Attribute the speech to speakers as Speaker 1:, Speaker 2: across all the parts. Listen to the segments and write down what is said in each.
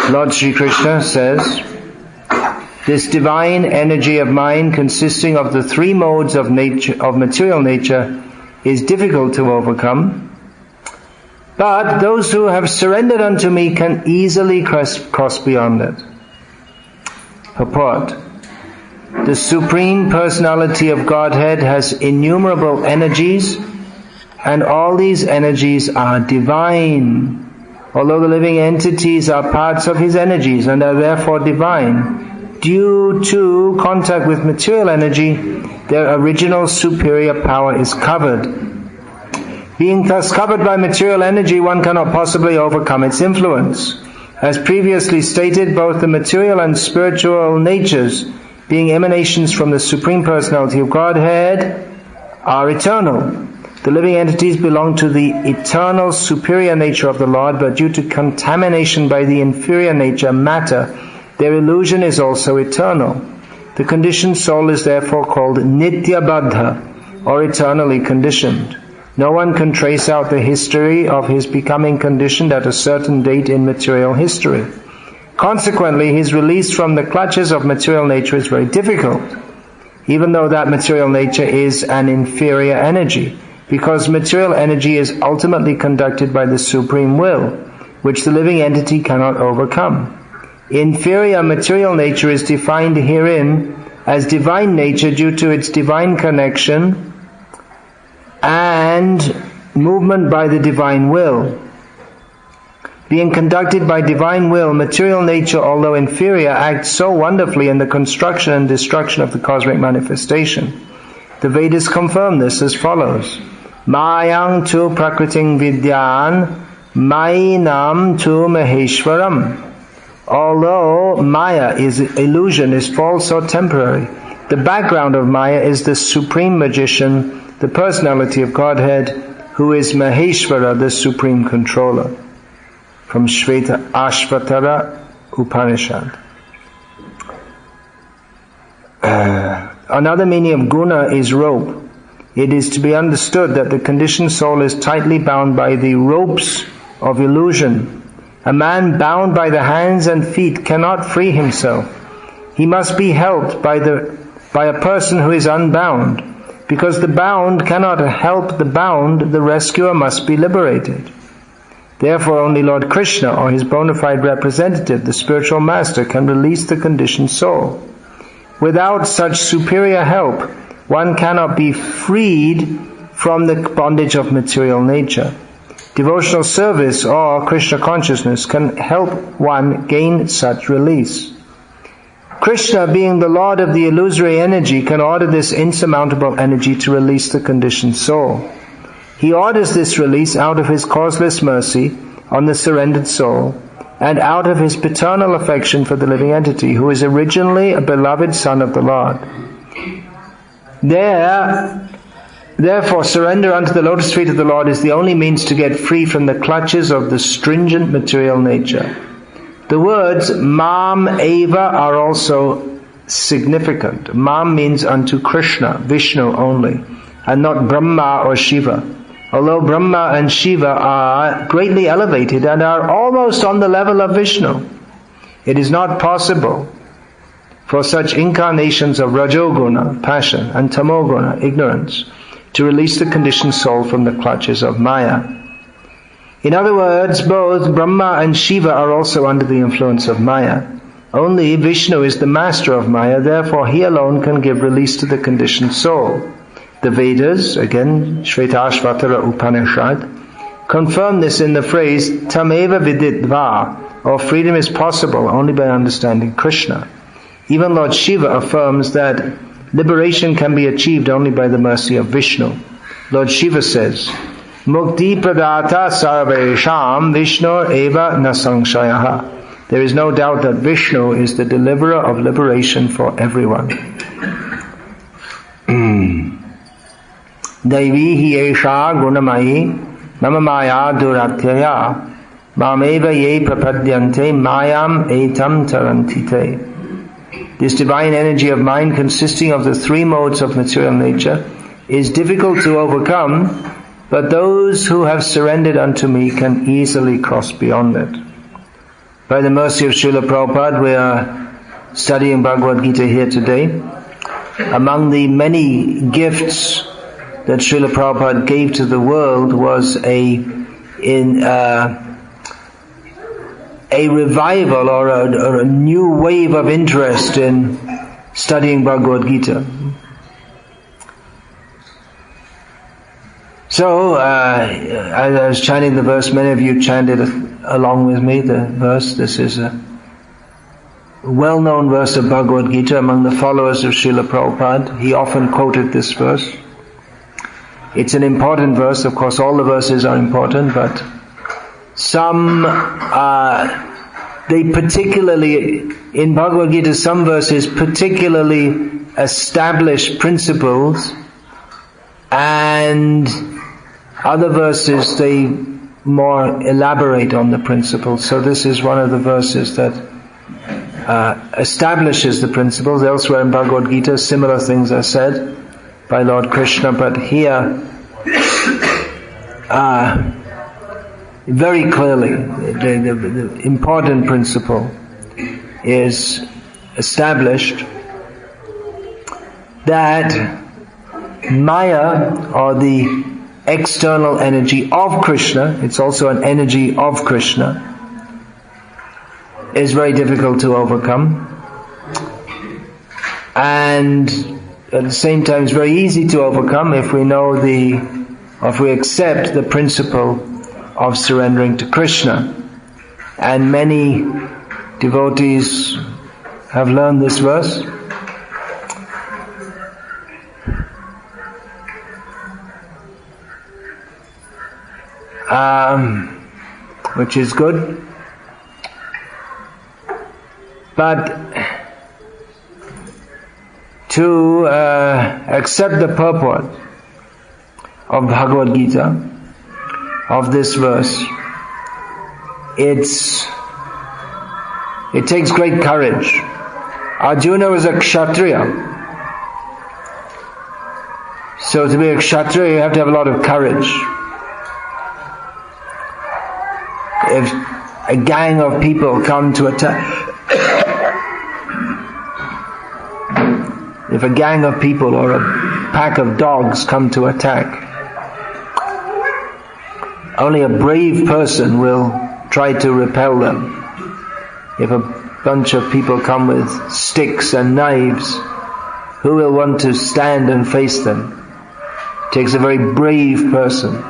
Speaker 1: Lord Sri Krishna says, this divine energy of mind consisting of the three modes of nature, of material nature, is difficult to overcome. But those who have surrendered unto me can easily cross beyond it. Purport. The Supreme Personality of Godhead has innumerable energies, and all these energies are divine. Although the living entities are parts of His energies and are therefore divine, due to contact with material energy, their original superior power is covered. Being thus covered by material energy, one cannot possibly overcome its influence. As previously stated, both the material and spiritual natures, being emanations from the Supreme Personality of Godhead, are eternal. The living entities belong to the eternal superior nature of the Lord, but due to contamination by the inferior nature, matter, their illusion is also eternal. The conditioned soul is therefore called Nitya-baddha, or eternally conditioned. No one can trace out the history of his becoming conditioned at a certain date in material history. Consequently, his release from the clutches of material nature is very difficult, even though that material nature is an inferior energy, because material energy is ultimately conducted by the Supreme Will, which the living entity cannot overcome. Inferior material nature is defined herein as divine nature due to its divine connection and movement by the divine will. Being conducted by divine will, material nature, although inferior, acts so wonderfully in the construction and destruction of the cosmic manifestation. The Vedas confirm this as follows. Mayang tu prakriting vidyan, Mayinam tu maheshwaram. Although Maya is illusion, is false or temporary, the background of Maya is the Supreme Magician, the Personality of Godhead, who is Maheshwara, the Supreme Controller. From Shveta Ashvatara Upanishad. Another meaning of guna is rope. It is to be understood that the conditioned soul is tightly bound by the ropes of illusion. A man bound by the hands and feet cannot free himself. He must be helped by a person who is unbound. Because the bound cannot help the bound, the rescuer must be liberated. Therefore only Lord Krishna or his bona fide representative, the spiritual master, can release the conditioned soul. Without such superior help, one cannot be freed from the bondage of material nature. Devotional service or Krishna consciousness can help one gain such release. Krishna, being the Lord of the illusory energy, can order this insurmountable energy to release the conditioned soul. He orders this release out of His causeless mercy on the surrendered soul, and out of His paternal affection for the living entity, who is originally a beloved son of the Lord. Therefore, surrender unto the lotus feet of the Lord is the only means to get free from the clutches of the stringent material nature. The words Mam Eva are also significant. Mam means unto Krishna, Vishnu only, and not Brahma or Shiva. Although Brahma and Shiva are greatly elevated and are almost on the level of Vishnu, it is not possible for such incarnations of Rajoguna, passion, and Tamoguna, ignorance, to release the conditioned soul from the clutches of Maya. In other words, both Brahma and Shiva are also under the influence of Maya. Only Vishnu is the master of Maya, therefore he alone can give release to the conditioned soul. The Vedas, again, Shvetashvatara Upanishad, confirm this in the phrase, Tameva viditva, or freedom is possible only by understanding Krishna. Even Lord Shiva affirms that liberation can be achieved only by the mercy of Vishnu. Lord Shiva says, Mukti pradata sarvesham Vishnu eva nasangshayaha. There is no doubt that Vishnu is the deliverer of liberation for everyone. Daivi hi esha gunamayi mama maya duratyaya mameva ye prapadyante mayam etam tarantite. This divine energy of mind, consisting of the three modes of material nature, is difficult to overcome, but those who have surrendered unto me can easily cross beyond it. By the mercy of Srila Prabhupada, we are studying Bhagavad Gita here today. Among the many gifts that Srila Prabhupada gave to the world was a revival or a new wave of interest in studying Bhagavad Gita. So, as I was chanting the verse, many of you chanted along with me the verse. This is a well-known verse of Bhagavad Gita among the followers of Srila Prabhupada. He often quoted this verse. It's an important verse. Of course, all the verses are important, but some, they particularly, in Bhagavad Gita, some verses particularly establish principles, and other verses, they more elaborate on the principles. So this is one of the verses that establishes the principles. Elsewhere in Bhagavad Gita, similar things are said by Lord Krishna, but here, very clearly, the important principle is established that Maya, or the external energy of Krishna, it's also an energy of Krishna, is very difficult to overcome, and at the same time it's very easy to overcome if we know if we accept the principle of surrendering to Krishna. And many devotees have learned this verse. Which is good. But to accept the purport of Bhagavad Gita, of this verse, it takes great courage. Arjuna was a Kshatriya. So to be a Kshatriya, you have to have a lot of courage. If a gang of people come to attack, if a gang of people or a pack of dogs come to attack, only a brave person will try to repel them. If a bunch of people come with sticks and knives, who will want to stand and face them? It takes a very brave person.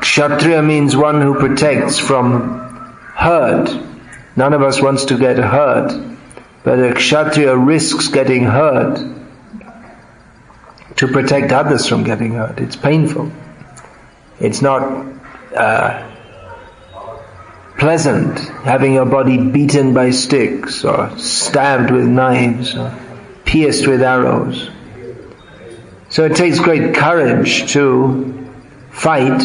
Speaker 1: Kshatriya means one who protects from hurt. None of us wants to get hurt, but a Kshatriya risks getting hurt to protect others from getting hurt. It's painful. It's not pleasant having your body beaten by sticks or stabbed with knives or pierced with arrows. So it takes great courage to fight.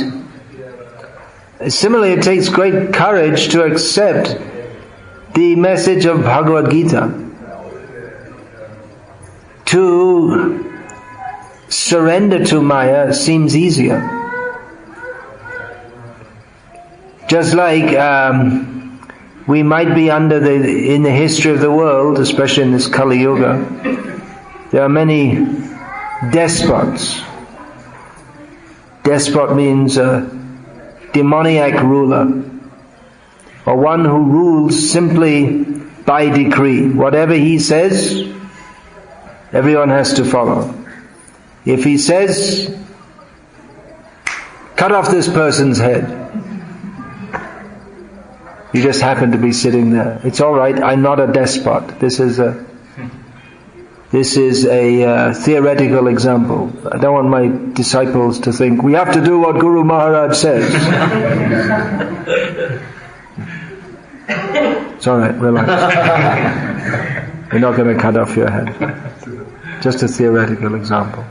Speaker 1: Similarly, it takes great courage to accept the message of Bhagavad Gita. To surrender to Maya seems easier. Just like we might be in the history of the world, especially in this Kali Yuga, there are many despots. Despot means a demoniac ruler, or one who rules simply by decree. Whatever he says, everyone has to follow. If he says, cut off this person's head, you just happen to be sitting there. It's all right, I'm not a despot. This is a theoretical example. I don't want my disciples to think, we have to do what Guru Maharaj says. It's all right, relax. We're not going to cut off your head. Just a theoretical example.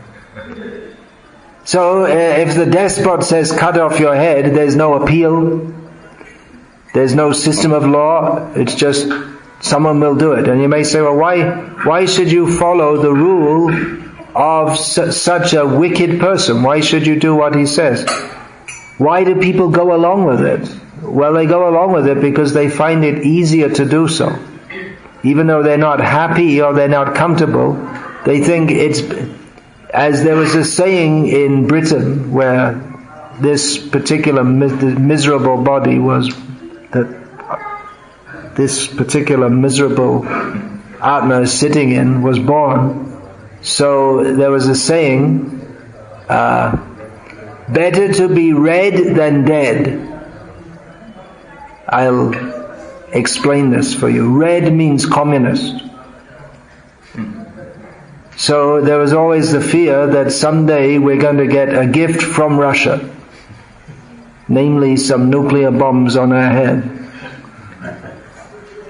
Speaker 1: So, if the despot says, cut off your head, there's no appeal. There's no system of law. It's just someone will do it. And you may say, well, why should you follow the rule of such a wicked person? Why should you do what he says? Why do people go along with it? Well, they go along with it because they find it easier to do so. Even though they're not happy or they're not comfortable, they think it's, as there was a saying in Britain where this particular miserable body was, that this particular miserable Atma is sitting in, was born. So there was a saying, better to be red than dead. I'll explain this for you. Red means communist. So there was always the fear that someday we're going to get a gift from Russia, namely some nuclear bombs on our head.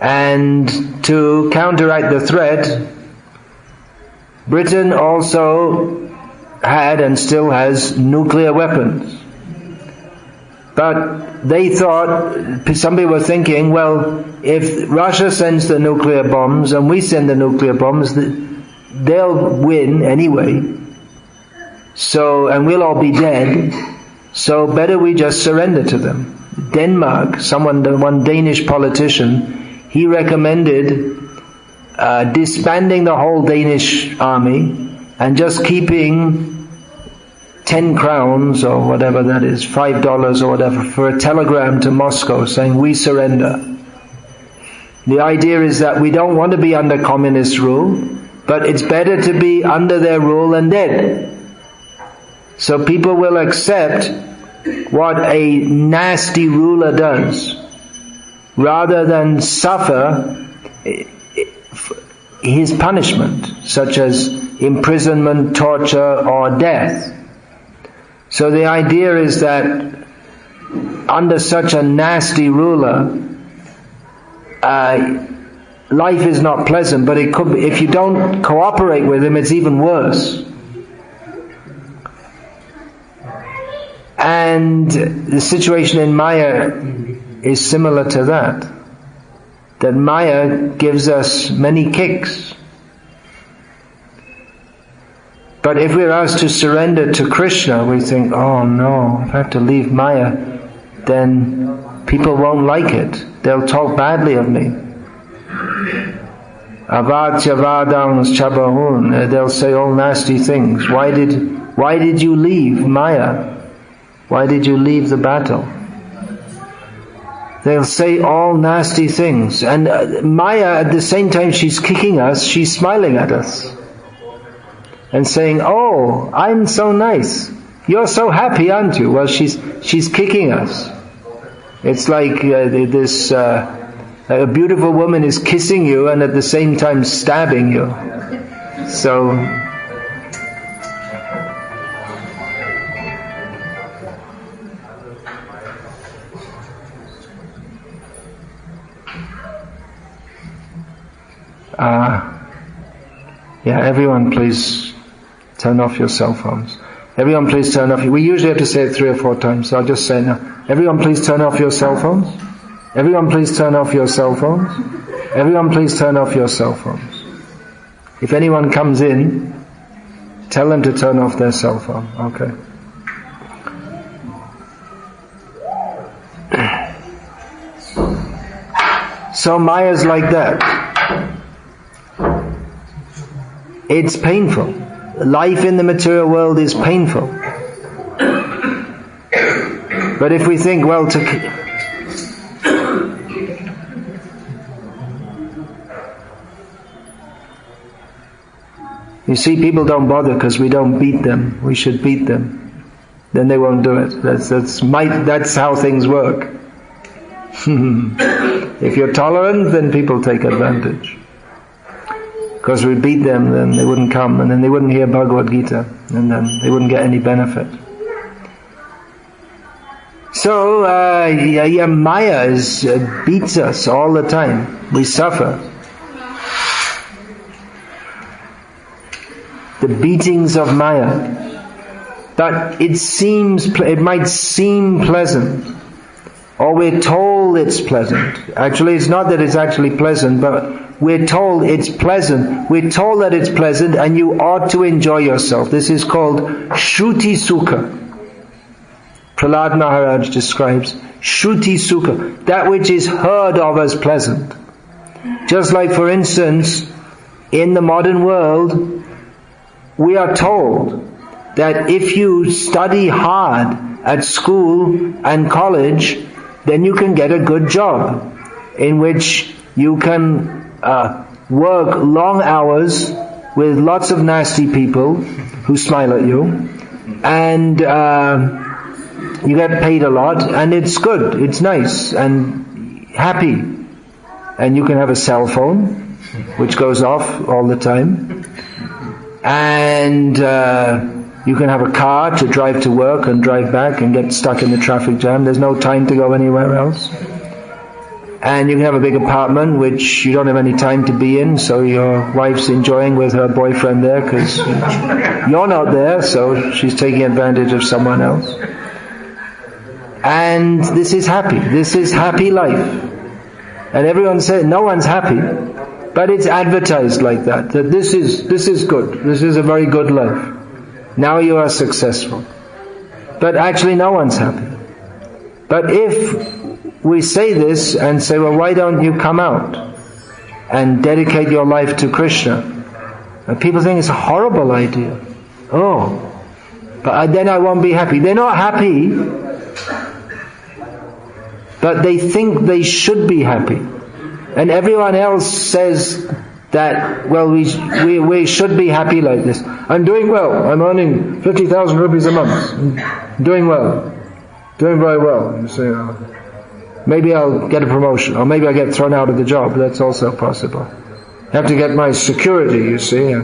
Speaker 1: And to counteract the threat, Britain also had and still has nuclear weapons. But they thought, some people were thinking, well, if Russia sends the nuclear bombs and we send the nuclear bombs, they'll win anyway. So, and we'll all be dead. So better we just surrender to them. Denmark, one Danish politician, he recommended disbanding the whole Danish army and just keeping 10 crowns or whatever that is, $5 or whatever, for a telegram to Moscow saying we surrender. The idea is that we don't want to be under communist rule, but it's better to be under their rule than dead. So people will accept what a nasty ruler does, rather than suffer his punishment, such as imprisonment, torture, or death. So the idea is that under such a nasty ruler, life is not pleasant, but it could be, if you don't cooperate with him, it's even worse. And the situation in Maya is similar to that. That Maya gives us many kicks. But if we're asked to surrender to Krishna, we think, oh no, if I have to leave Maya, then people won't like it. They'll talk badly of me. Avadya vadans chabahun. They'll say all nasty things. Why did you leave Maya? Why did you leave the battle? They'll say all nasty things. And Maya, at the same time she's kicking us, she's smiling at us. And saying, oh, I'm so nice. You're so happy, aren't you? Well, she's kicking us. It's like a beautiful woman is kissing you and at the same time stabbing you. So, everyone please turn off your cell phones. Everyone please turn off. We usually have to say it 3 or 4 times, so I'll just say it now. Everyone please turn off your cell phones. Everyone please turn off your cell phones. Everyone please turn off your cell phones. If anyone comes in, tell them to turn off their cell phone. Okay. So Maya's like that. It's painful. Life in the material world is painful. But if we think, well, you see, people don't bother because we don't beat them. We should beat them. Then they won't do it. That's how things work. If you're tolerant, then people take advantage. Because we beat them, then they wouldn't come, and then they wouldn't hear Bhagavad Gita, and then they wouldn't get any benefit. So, Maya beats us all the time. We suffer. The beatings of Maya. But it might seem pleasant, or we're told it's pleasant. Actually, it's not that it's actually pleasant, but we're told it's pleasant. We're told that it's pleasant and you ought to enjoy yourself. This is called Shruti Sukha. Prahlad Maharaj describes, Shruti sukha, that which is heard of as pleasant. Just like, for instance, in the modern world, we are told that if you study hard at school and college, then you can get a good job in which you can work long hours with lots of nasty people who smile at you, and you get paid a lot, and it's good, it's nice and happy, and you can have a cell phone which goes off all the time, and you can have a car to drive to work and drive back and get stuck in the traffic jam. There's no time to go anywhere else. And you can have a big apartment which you don't have any time to be in, so your wife's enjoying with her boyfriend there because you're not there, so she's taking advantage of someone else. And this is happy. This is happy life. And everyone says no one's happy, but it's advertised like that this is good. This is a very good life. Now you are successful. But actually no one's happy. But if we say this and say, well, why don't you come out and dedicate your life to Krishna? And people think it's a horrible idea. Oh, but then I won't be happy. They're not happy, but they think they should be happy. And everyone else says that, well, we should be happy like this. I'm doing well. I'm earning 50,000 rupees a month. I'm doing well. Doing very well. You say, maybe I'll get a promotion, or maybe I'll get thrown out of the job. That's also possible. I have to get my security, you see.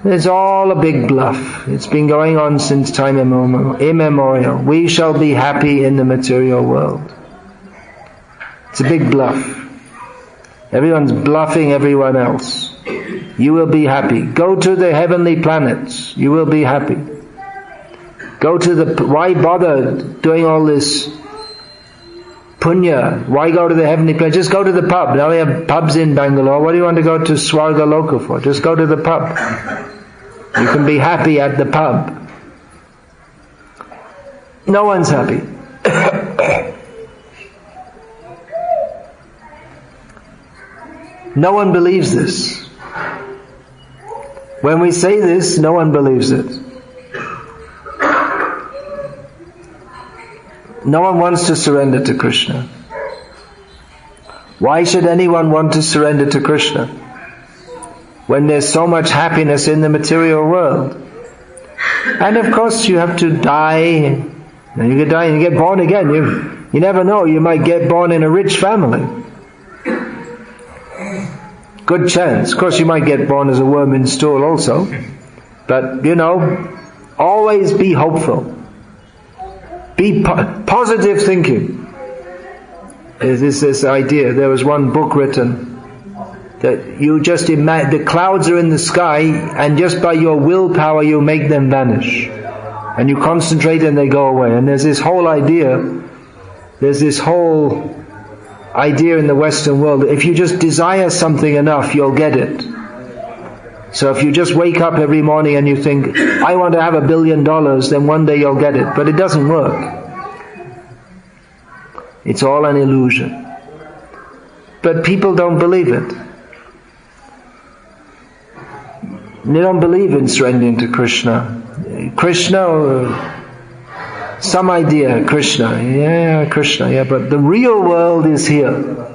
Speaker 1: It's all a big bluff. It's been going on since time immemorial. We shall be happy in the material world. It's a big bluff. Everyone's bluffing everyone else. You will be happy. Go to the heavenly planets. You will be happy. Go to why bother doing all this punya? Why go to the heavenly place? Just go to the pub. Now they have pubs in Bangalore. What do you want to go to Swarga Loka for? Just go to the pub. You can be happy at the pub. No one's happy. No one believes this. When we say this, no one believes it. No one wants to surrender to Krishna. Why should anyone want to surrender to Krishna when there's so much happiness in the material world? And of course you have to die, and you die and you get born again. You never know, you might get born in a rich family. Good chance. Of course you might get born as a worm in stool also. But always be hopeful. Be positive thinking. There's this idea. There was one book written that you just imagine the clouds are in the sky, and just by your willpower you make them vanish, and you concentrate and they go away. And there's this whole idea in the Western world that if you just desire something enough, you'll get it. So if you just wake up every morning and you think, I want to have $1 billion, then one day you'll get it. But it doesn't work. It's all an illusion. But people don't believe it. They don't believe in surrendering to Krishna. Krishna, or some idea, Krishna. Yeah, Krishna, yeah, but the real world is here.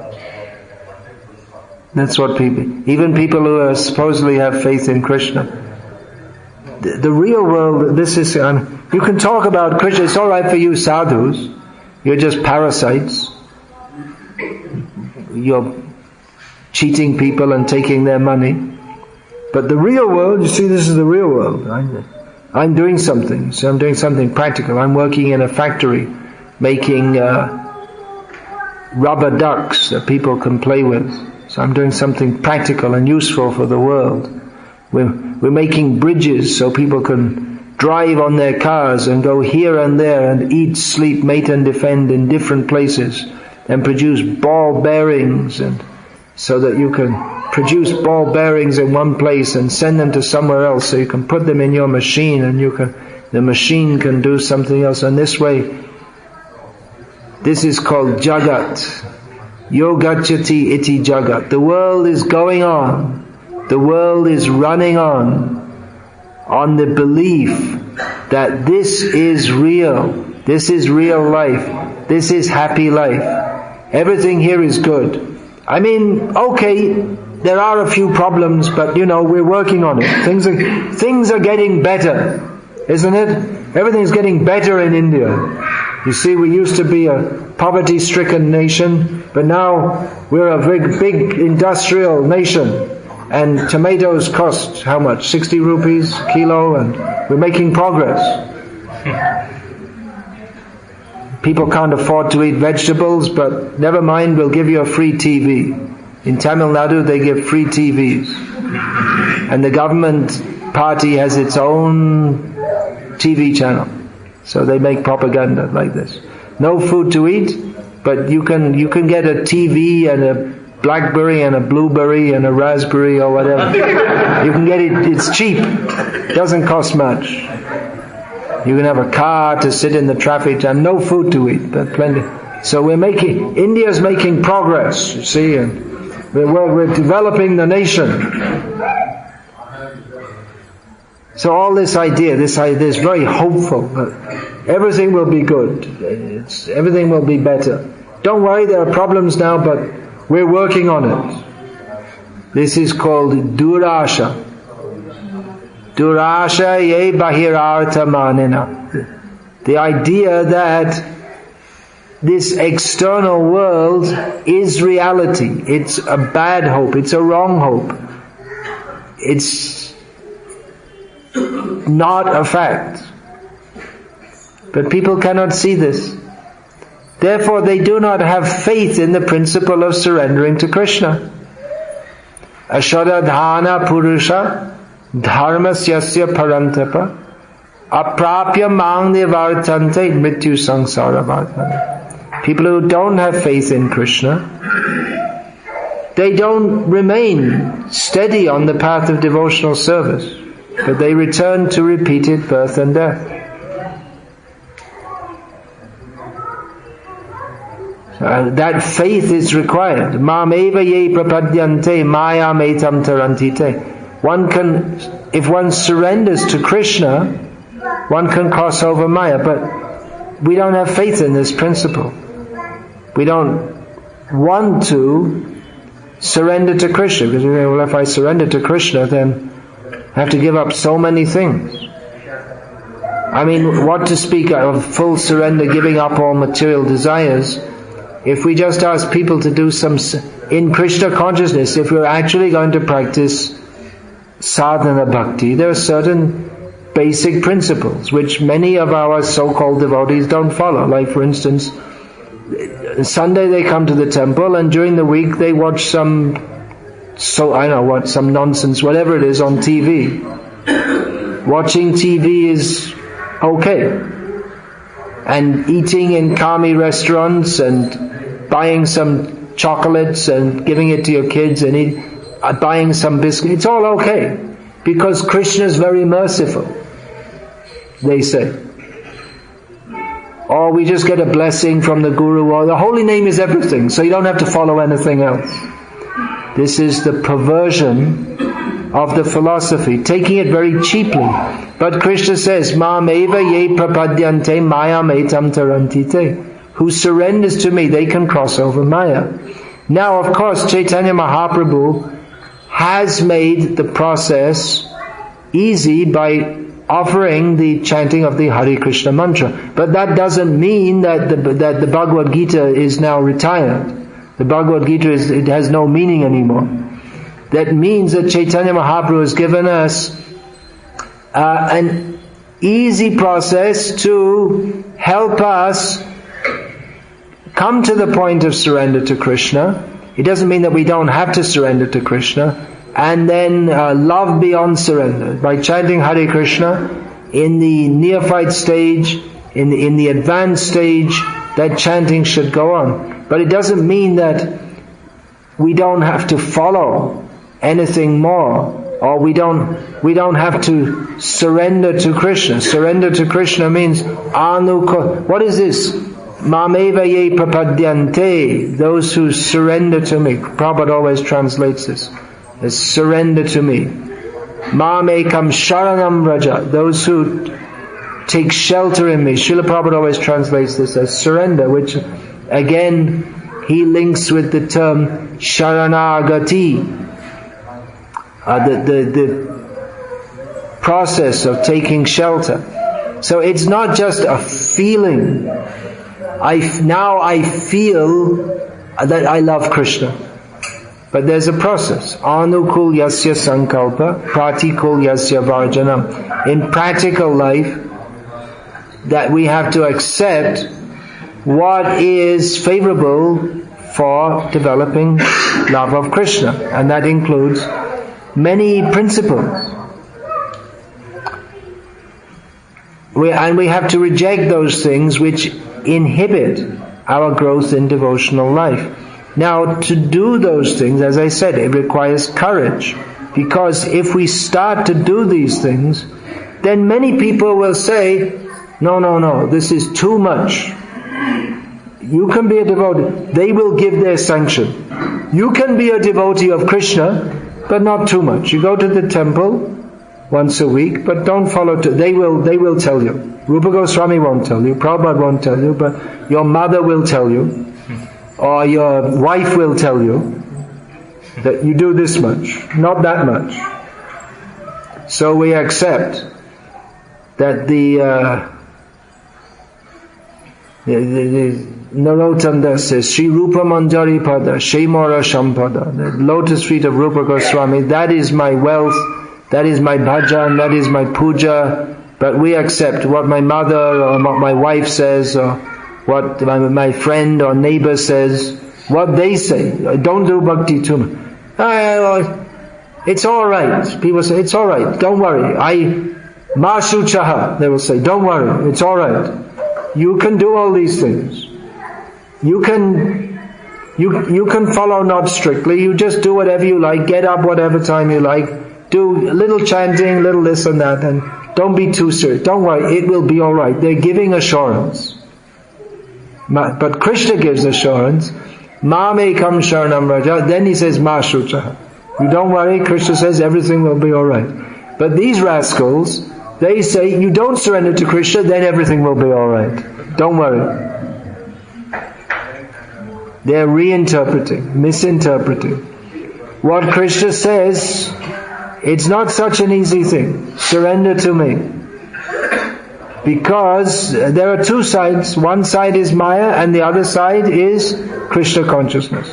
Speaker 1: That's what even people who supposedly have faith in Krishna, the real world, this is, you can talk about Krishna, it's alright for you sadhus, you're just parasites, you're cheating people and taking their money, but the real world, you see, this is the real world. I'm doing something, so I'm doing something practical. I'm working in a factory making rubber ducks that people can play with. So I'm doing something practical and useful for the world. We're making bridges so people can drive on their cars and go here and there and eat, sleep, mate and defend in different places, and produce ball bearings, and so that you can produce ball bearings in one place and send them to somewhere else, so you can put them in your machine and you can the machine can do something else. And this way, this is called Jagat. Yogachati iti Jagat. The world is going on. The world is running on the belief that this is real. This is real life. This is happy life. Everything here is good. I mean, okay, there are a few problems, but we're working on it. Things are getting better, isn't it? Everything's getting better in India. You see, we used to be a poverty-stricken nation, but now we're a big industrial nation. And tomatoes cost how much? 60 rupees a kilo, and we're making progress. People can't afford to eat vegetables, but never mind, we'll give you a free TV. In Tamil Nadu, they give free TVs. And the government party has its own TV channel. So they make propaganda like this. No food to eat, but you can get a TV and a blackberry and a blueberry and a raspberry or whatever. You can get it, it's cheap. It doesn't cost much. You can have a car to sit in the traffic jam, no food to eat, but plenty. So India's making progress, you see, and we're developing the nation. So all this idea is very hopeful that everything will be good. Everything will be better. Don't worry, there are problems now, but we're working on it. This is called durasha. Durasha ye bahirartha manina. The idea that this external world is reality. It's a bad hope. It's a wrong hope. It's not a fact. But people cannot see this. Therefore, they do not have faith in the principle of surrendering to Krishna. Ashadadhana purusha dharmasyasya parantapa aprapya mang nivartante mrityu sangsara vartana. People who don't have faith in Krishna, they don't remain steady on the path of devotional service, but they return to repeated birth and death. That faith is required. Mameva ye prapadyante mayam etam tarantite. If one surrenders to Krishna, one can cross over Maya, but we don't have faith in this principle. We don't want to surrender to Krishna, because well, if I surrender to Krishna, then I have to give up so many things. I mean, what to speak of full surrender, giving up all material desires? If we just ask people to do some, in Krishna consciousness, if we're actually going to practice sadhana bhakti, there are certain basic principles which many of our so-called devotees don't follow. Like, for instance, Sunday they come to the temple, and during the week they watch some nonsense, whatever it is, on TV. Watching TV is okay. And eating in kami restaurants and buying some chocolates and giving it to your kids and buying some biscuits, it's all okay. Because Krishna is very merciful, they say. Or we just get a blessing from the Guru, or the holy name is everything, so you don't have to follow anything else. This is the perversion of the philosophy, taking it very cheaply. But Krishna says, Ma'ameva ye prapadyante mayam etam tarantite. Who surrenders to me, they can cross over Maya. Now, of course, Chaitanya Mahaprabhu has made the process easy by offering the chanting of the Hare Krishna mantra. But that doesn't mean that the Bhagavad Gita is now retired. The Bhagavad Gita it has no meaning anymore. That means that Chaitanya Mahaprabhu has given us an easy process to help us come to the point of surrender to Krishna. It doesn't mean that we don't have to surrender to Krishna. And then love beyond surrender. By chanting Hare Krishna, in the neophyte stage, in the advanced stage, that chanting should go on. But it doesn't mean that we don't have to follow anything more Or we don't have to surrender to Krishna. Surrender to Krishna means what is this? Mameva ye prapadyante, those who surrender to me. Prabhupada always translates this as surrender to me. Mamekam sharanam raja, those who take shelter in me. Srila Prabhupada always translates this as surrender, which again he links with the term sharanagati, the process of taking shelter. So it's not just a feeling. I feel that I love Krishna. But there's a process. Anukul yasya sankalpa, pratikul yasya varjanam. In practical life, that we have to accept what is favorable for developing love of Krishna. And that includes many principles. We have to reject those things which inhibit our growth in devotional life. Now, to do those things, as I said, it requires courage. Because if we start to do these things, then many people will say, no, this is too much. You can be a devotee. They will give their sanction. You can be a devotee of Krishna, but not too much. You go to the temple once a week, but don't follow. They will tell you. Rupa Goswami won't tell you. Prabhupada won't tell you, but your mother will tell you, or your wife will tell you that you do this much, not that much. So we accept that the Narottam Das says, Sri Rupa Manjari Pada, Shemara Shampada, the lotus feet of Rupa Goswami, that is my wealth, that is my bhajan, that is my puja, but we accept what my mother or what my wife says, or what my friend or neighbor says, what they say. Don't do bhakti too much. It's alright. People say, it's alright, don't worry. Ma shuchaha, they will say, don't worry, it's alright. You can do all these things. You can follow not strictly. You just do whatever you like. Get up whatever time you like. Do a little chanting, little this and that, and don't be too serious. Don't worry, it will be all right. They're giving assurance. But Krishna gives assurance. Ma mekam sharanam raja. Then he says ma shuchaha. You don't worry. Krishna says everything will be all right. But these rascals, they say, you don't surrender to Krishna, then everything will be alright. Don't worry. They're reinterpreting, misinterpreting. What Krishna says, it's not such an easy thing. Surrender to me. Because there are two sides. One side is Maya and the other side is Krishna consciousness.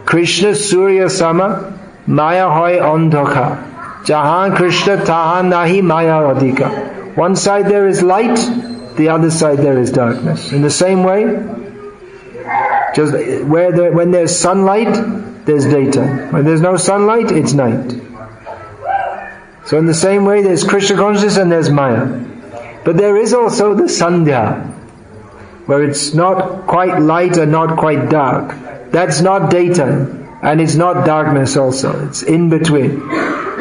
Speaker 1: Krishna Surya Sama, Maya hoy andhaka. Jahan Krishna tahan nahi maya radhika. One side there is light, the other side there is darkness. In the same way, just when there's sunlight, there's daytime. When there's no sunlight, it's night. So in the same way, there's Krishna consciousness and there's Maya. But there is also the Sandhya, where it's not quite light and not quite dark. That's not daytime, and it's not darkness also. It's in between.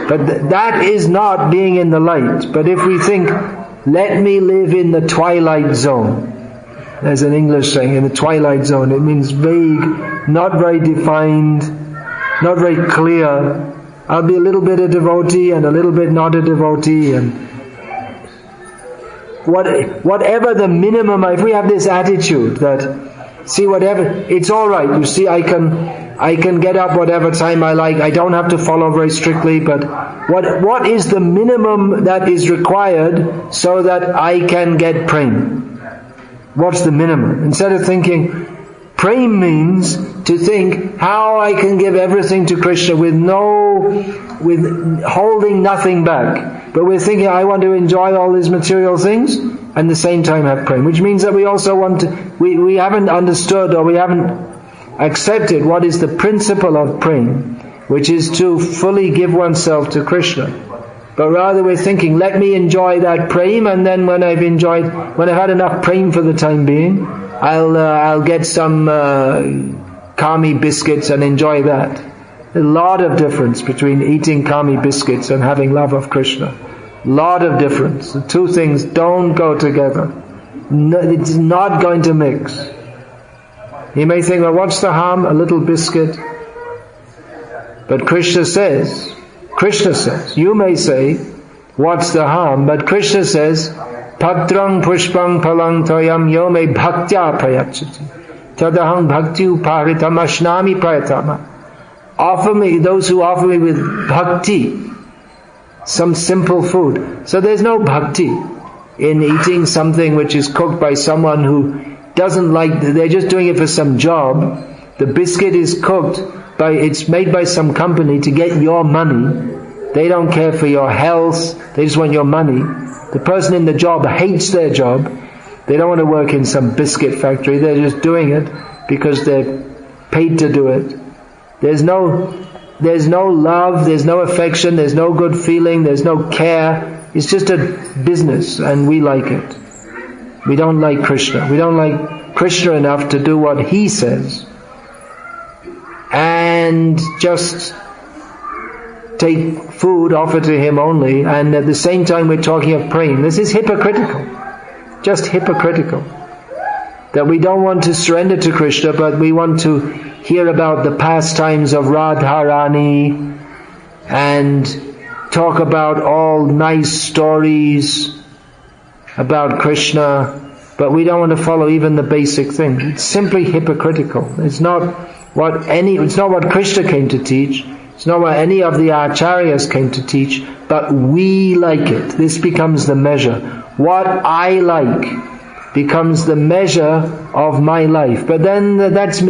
Speaker 1: But that is not being in the light. But if we think, let me live in the twilight zone. There's an English saying, in the twilight zone. It means vague, not very defined, not very clear. I'll be a little bit a devotee and a little bit not a devotee. And whatever the minimum, if we have this attitude that, see, whatever, it's alright. You see, I can get up whatever time I like. I don't have to follow very strictly, but what is the minimum that is required so that I can get prem? What's the minimum? Instead of thinking, prem means to think how I can give everything to Krishna with holding nothing back. But we're thinking, I want to enjoy all these material things and at the same time have prem. Which means that we also want to, we haven't understood or we haven't accepted what is the principle of prem, which is to fully give oneself to Krishna. But rather we're thinking, let me enjoy that prem, and then when I've had enough prem for the time being, I'll get some kami biscuits and enjoy that. A lot of difference between eating kami biscuits and having love of Krishna. Lot of difference. The two things don't go together. No, it's not going to mix. You may think, well, what's the harm? A little biscuit. But Krishna says, you may say, what's the harm? But Krishna says, Patrang pushpang palang toyam yo me bhaktya prayachati. Tadahang bhakti uparitam ashnami prayatama. Offer me, those who offer me with bhakti, some simple food. So there's no bhakti in eating something which is cooked by someone who doesn't like, they're just doing it for some job. The biscuit is cooked it's made by some company to get your money. They don't care for your health, they just want your money. The person in the job hates their job. They don't want to work in some biscuit factory, they're just doing it because they're paid to do it. There's no love, there's no affection, there's no good feeling, there's no care. It's just a business, and we like it. We don't like Krishna. We don't like Krishna enough to do what he says. And just take food offered to him only, and at the same time we're talking of praying. This is hypocritical. Just hypocritical. That we don't want to surrender to Krishna, but we want to hear about the pastimes of Radharani and talk about all nice stories about Krishna, but we don't want to follow even the basic thing. It's simply hypocritical. It's not what Krishna came to teach. It's not what any of the acharyas came to teach, but we like it. This becomes the measure. What I like becomes the measure of my life. But then that's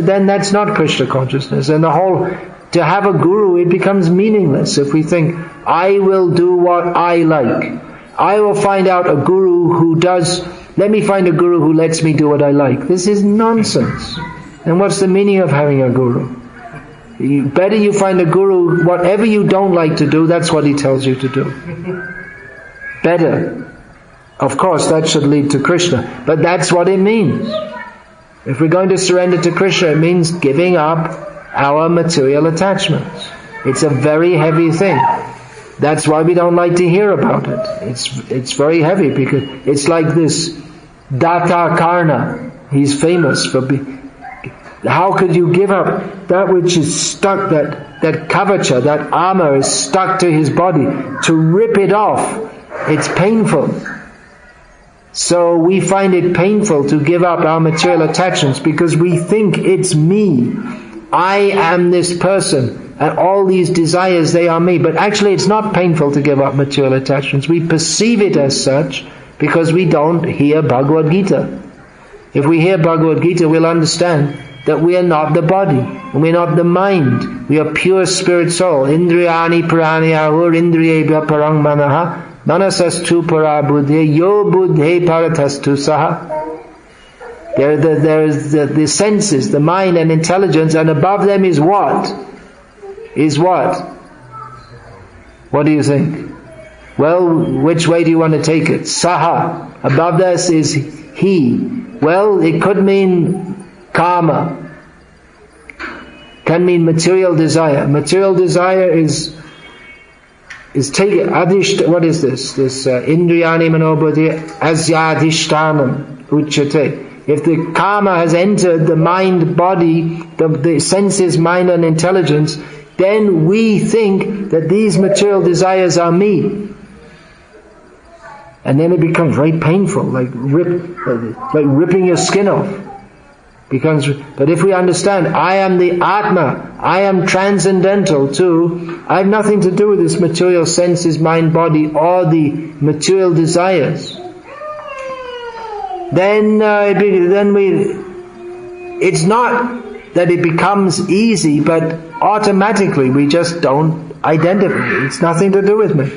Speaker 1: not Krishna consciousness. And to have a guru, it becomes meaningless if we think, I will do what I like. I will find out a guru let me find a guru who lets me do what I like. This is nonsense. And what's the meaning of having a guru? Better you find a guru, whatever you don't like to do, that's what he tells you to do. Better. Of course, that should lead to Krishna. But that's what it means. If we're going to surrender to Krishna, it means giving up our material attachments. It's a very heavy thing. That's why we don't like to hear about it. It's very heavy because it's like this Datta Karna. He's famous for how could you give up that which is stuck, that kavacha, that armor is stuck to his body, to rip it off? It's painful. So we find it painful to give up our material attachments because we think it's me. I am this person and all these desires, they are me. But actually it's not painful to give up material attachments. We perceive it as such because we don't hear Bhagavad Gita. If we hear Bhagavad Gita, we'll understand that we are not the body, we are not the mind, we are pure spirit soul. Indriyani pranayahur indriyebhya parang manaha manasastu para buddhe yo buddhe paratastu saha. There is the senses, the mind and intelligence, and above them is what? Is what? What do you think? Well, which way do you want to take it? Saha. Above this is he. Well, it could mean karma, can mean material desire. Material desire is what is this? This indriyani manobuddhi asyadhishtanam uchyate. If the karma has entered the mind, body, the senses, mind and intelligence, then we think that these material desires are me. And then it becomes very painful, like ripping your skin off. But if we understand, I am the Atma, I am transcendental too, I have nothing to do with this material senses, mind, body, or the material desires. Then it's not that it becomes easy, but automatically we just don't identify. It's nothing to do with me.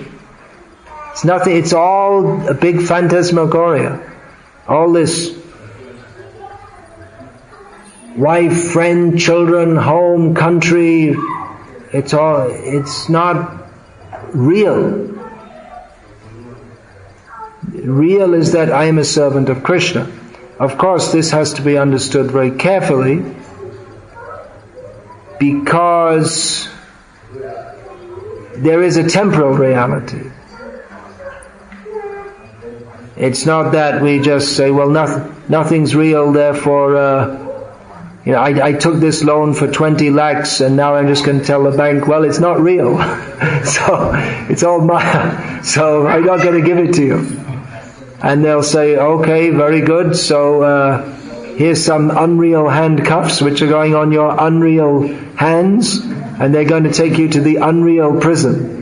Speaker 1: It's nothing. It's all a big phantasmagoria. All this wife, friend, children, home, country, it's not real. Real is that I am a servant of Krishna. Of course, this has to be understood very carefully, because there is a temporal reality. It's not that we just say, well, nothing's real, therefore, I took this loan for 20 lakhs and now I'm just going to tell the bank, well, it's not real. So, it's all mine. So, I'm not going to give it to you. And they'll say, okay, very good. So, here's some unreal handcuffs which are going on your unreal hands, and they're going to take you to the unreal prison.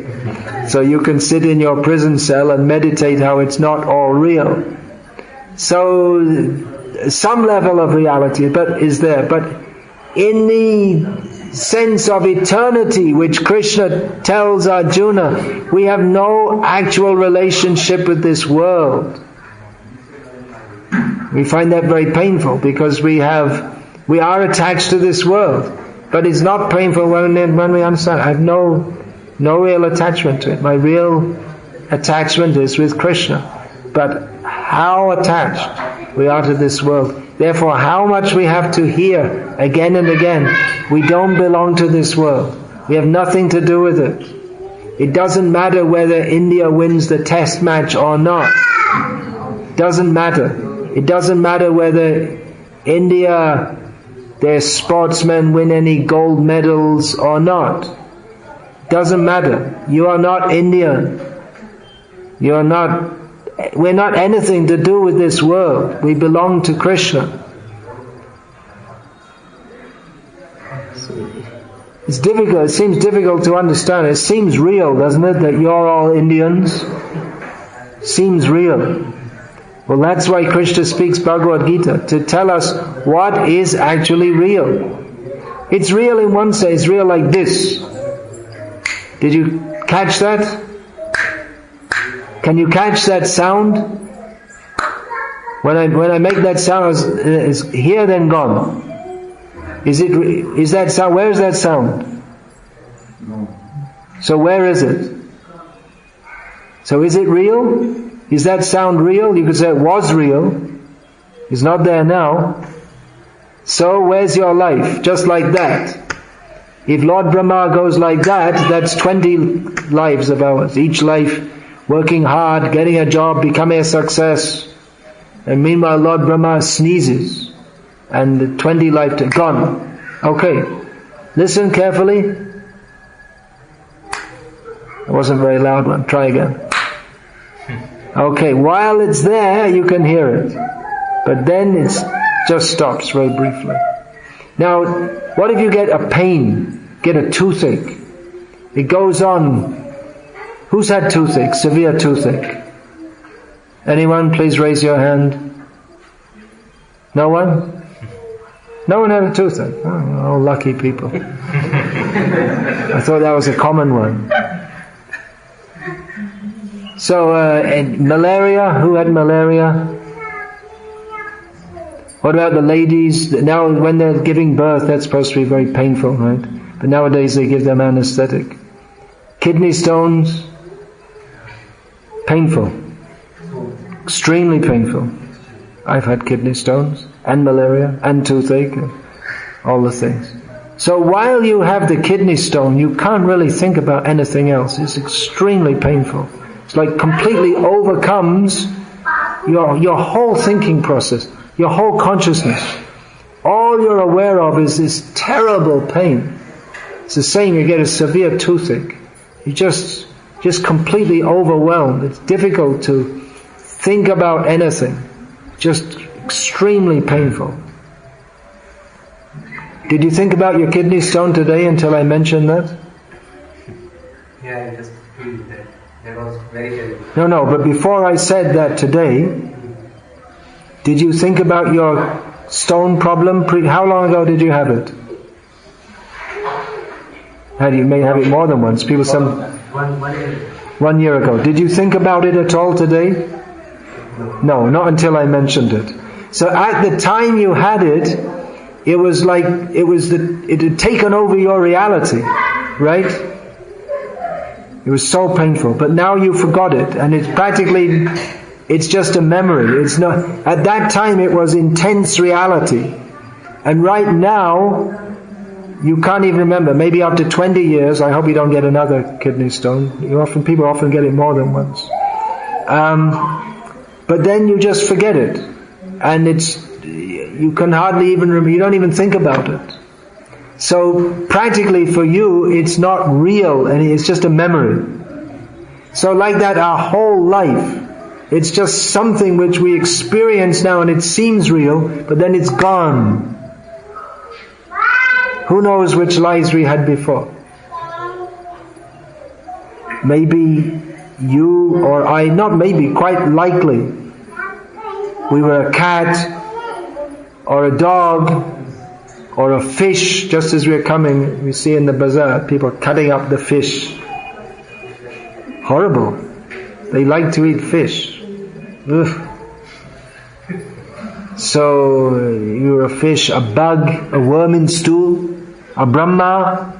Speaker 1: So you can sit in your prison cell and meditate how it's not all real. So some level of reality is there, but in the sense of eternity which Krishna tells Arjuna, we have no actual relationship with this world. We find that very painful because we are attached to this world, but it's not painful when we understand I have no real attachment to it. My real attachment is with Krishna. But how attached we are to this world. Therefore, how much we have to hear again and again, we don't belong to this world. We have nothing to do with it. It doesn't matter whether India wins the test match or not. It doesn't matter. It doesn't matter whether India, their sportsmen win any gold medals or not. Doesn't matter. You are not Indian. We're not anything to do with this world. We belong to Krishna. It's difficult. It seems difficult to understand. It seems real, doesn't it, that you're all Indians? Seems real. Well, that's why Krishna speaks Bhagavad Gita, to tell us what is actually real. It's real in one sense. It's real like this. Did you catch that? Can you catch that sound? When I make that sound, it's here then gone. Is that sound? Where is that sound? So where is it? So is it real? Is that sound real? You could say it was real. It's not there now. So where's your life? Just like that. If Lord Brahma goes like that, that's 20 lives of ours. Each life working hard, getting a job, becoming a success. And meanwhile Lord Brahma sneezes. And 20 lives gone. Okay. Listen carefully. It wasn't a very loud one. Try again. Okay. While it's there, you can hear it. But then it just stops very briefly. Now, what if you get a pain, get a toothache? It goes on. Who's had toothache, severe toothache? Anyone, please raise your hand. No one? No one had a toothache? Oh, lucky people. I thought that was a common one. So, and malaria, who had malaria? What about the ladies? Now when they're giving birth, that's supposed to be very painful, right? But nowadays they give them anesthetic. Kidney stones, painful. Extremely painful. I've had kidney stones, and malaria, and toothache, and all the things. So while you have the kidney stone, you can't really think about anything else. It's extremely painful. It's like completely overcomes your whole thinking process. Your whole consciousness. All you're aware of is this terrible pain. It's the same, you get a severe toothache. You're just completely overwhelmed. It's difficult to think about anything. Just extremely painful. Did you think about your kidney stone today until I mentioned that?
Speaker 2: Yeah, I just feel that was very terrible.
Speaker 1: No, but before I said that today, did you think about your stone problem? How long ago did you have it? You may have it more than once. People some
Speaker 2: 1 year.
Speaker 1: 1 year ago. Did you think about it at all today? No, not until I mentioned it. So at the time you had it, it was like it had taken over your reality, right? It was so painful. But now you forgot it, and it's just a memory. It's not. At that time, it was intense reality, and right now, you can't even remember. Maybe after 20 years, I hope you don't get another kidney stone. People often get it more than once. But then you just forget it. And you can hardly even remember, you don't even think about it. So practically for you, it's not real, and it's just a memory. So like that, our whole life, it's just something which we experience now and it seems real, but then it's gone. Who knows which lives we had before? Maybe you or I, not maybe, quite likely, we were a cat or a dog or a fish. Just as we're coming, we see in the bazaar people cutting up the fish. Horrible. They like to eat fish. Ugh. So you're a fish, a bug, a worm in stool, a Brahma.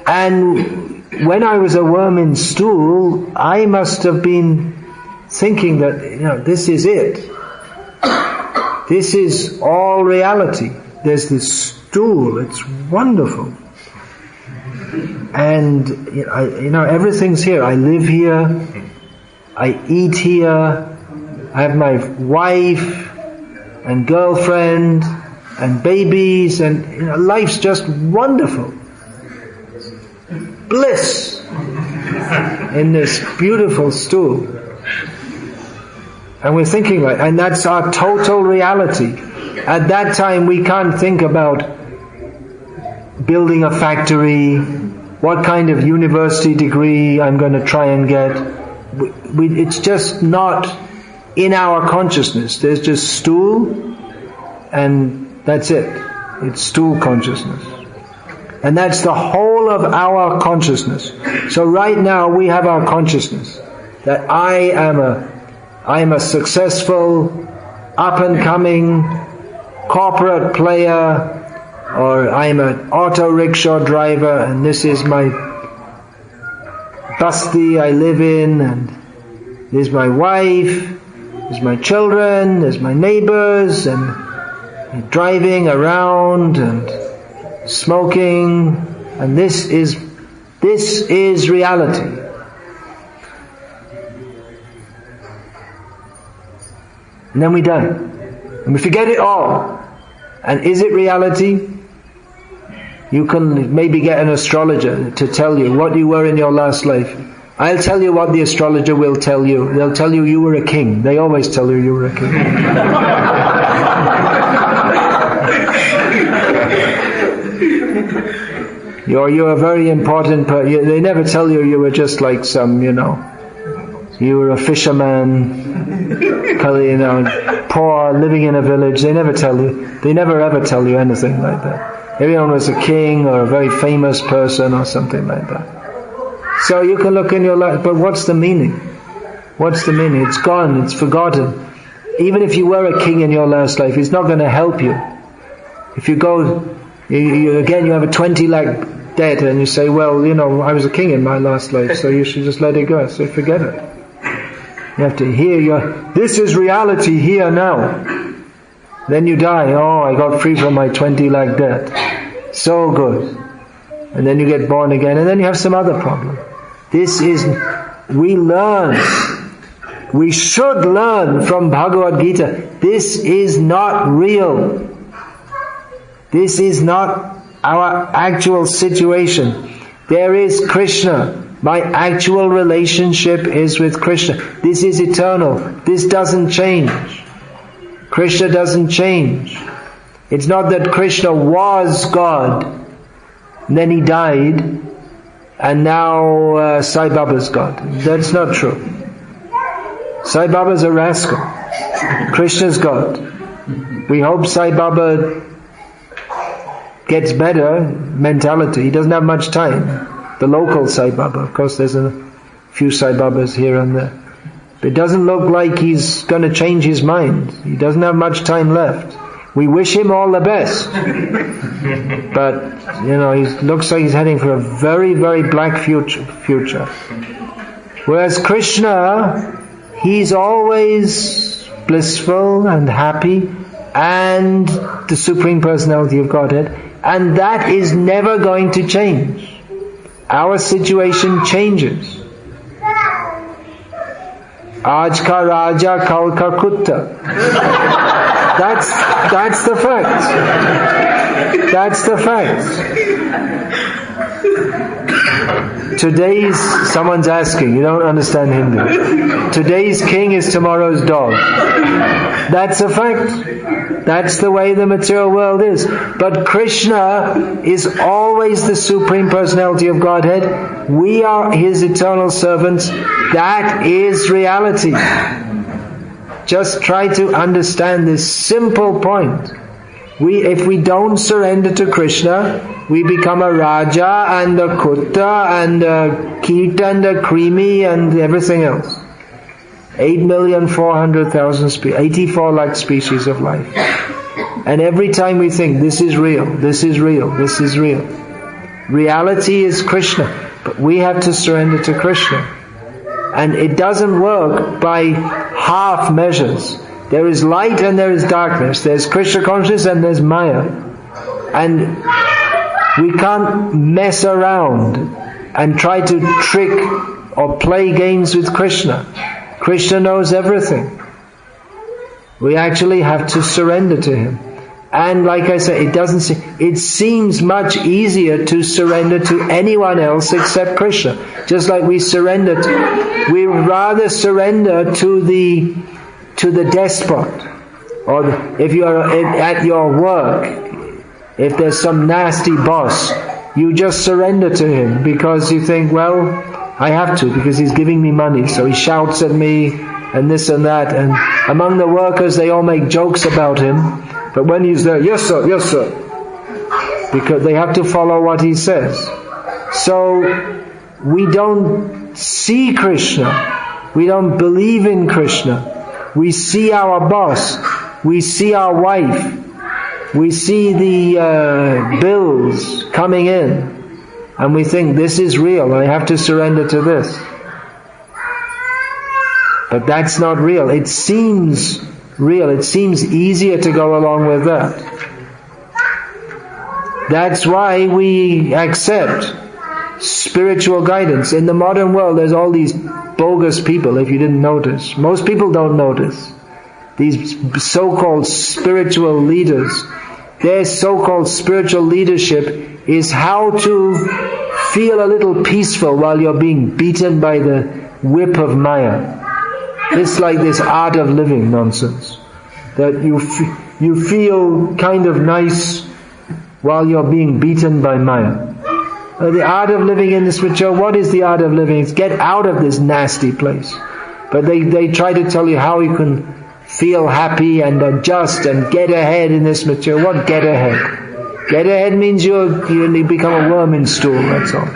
Speaker 1: And when I was a worm in stool, I must have been thinking that, this is it. This is all reality. There's this stool, it's wonderful. And, everything's here. I live here, I eat here, I have my wife and girlfriend and babies, and life's just wonderful. Bliss in this beautiful stool. And we're thinking and that's our total reality. At that time we can't think about building a factory, what kind of university degree I'm going to try and get. It's just not in our consciousness. There's just stool, and that's it. It's stool consciousness. And that's the whole of our consciousness. So right now we have our consciousness that I am a successful, up-and-coming corporate player, or I'm an auto rickshaw driver, and this is my basti I live in, and there's my wife, there's my children, there's my neighbors, and driving around and smoking, and this is reality. And then we die. And we forget it all. And is it reality? You can maybe get an astrologer to tell you what you were in your last life. I'll tell you what the astrologer will tell you. They'll tell you you were a king. They always tell you were a king. You're a very important person. They never tell you were just like some, you were a fisherman, poor, living in a village. They never ever tell you anything like that. Everyone was a king or a very famous person or something like that. So you can look in your life, but what's the meaning? What's the meaning? It's gone, it's forgotten. Even if you were a king in your last life, it's not going to help you. If you go, you have a 20 lakh debt and you say, well, I was a king in my last life, so you should just let it go. So forget it. You have to hear this is reality here now. Then you die. Oh, I got free from my 20 lakh debt. So good. And then you get born again, and then you have some other problem. We learn. We should learn from Bhagavad Gita. This is not real. This is not our actual situation. There is Krishna. My actual relationship is with Krishna. This is eternal. This doesn't change. Krishna doesn't change. It's not that Krishna was God, and then he died, and now Sai Baba's God. That's not true. Sai Baba's a rascal. Krishna's God. We hope Sai Baba gets better mentality. He doesn't have much time. The local Sai Baba. Of course, there's a few Sai Babas here and there. But it doesn't look like he's going to change his mind. He doesn't have much time left. We wish him all the best. But, he looks like he's heading for a very, very black future. Whereas Krishna, he's always blissful and happy, and the Supreme Personality of Godhead, and that is never going to change. Our situation changes. Aaj ka Raja, kal ka Kutta. That's the fact. That's the fact. Today's, someone's asking, you don't understand Hindu. Today's king is tomorrow's dog. That's a fact. That's the way the material world is. But Krishna is always the Supreme Personality of Godhead. We are His eternal servants. That is reality. Just try to understand this simple point. If we don't surrender to Krishna, we become a Raja and a Kutta and a Kita and a Krimi and everything else. 8,400,000 species, 84 lakh species of life. And every time we think, this is real, this is real, this is real. Reality is Krishna, but we have to surrender to Krishna. And it doesn't work by half measures. There is light and there is darkness. There's Krishna consciousness and there's Maya. And we can't mess around and try to trick or play games with Krishna. Krishna knows everything. We actually have to surrender to Him. And like I said, it seems much easier to surrender to anyone else except Krishna. Just like we would rather surrender to the despot. Or if you are at your work, if there's some nasty boss, you just surrender to him because you think, well, I have to because he's giving me money, so he shouts at me and this and that, and among the workers they all make jokes about him, but when he's there, yes sir, because they have to follow what he says. So we don't see Krishna, we don't believe in Krishna. We see our boss, we see our wife, we see the bills coming in, and we think this is real, I have to surrender to this. But that's not real. It seems real, it seems easier to go along with that. That's why we accept spiritual guidance. In the modern world there's all these bogus people, if you didn't notice. Most people don't notice. These so-called spiritual leaders. Their so-called spiritual leadership is how to feel a little peaceful while you're being beaten by the whip of Maya. It's like this art of living nonsense. That you feel kind of nice while you're being beaten by Maya. The art of living in this material, what is the art of living? It's get out of this nasty place. But they try to tell you how you can feel happy and adjust and get ahead in this material. What get ahead? Get ahead means you become a worm in stool, that's all.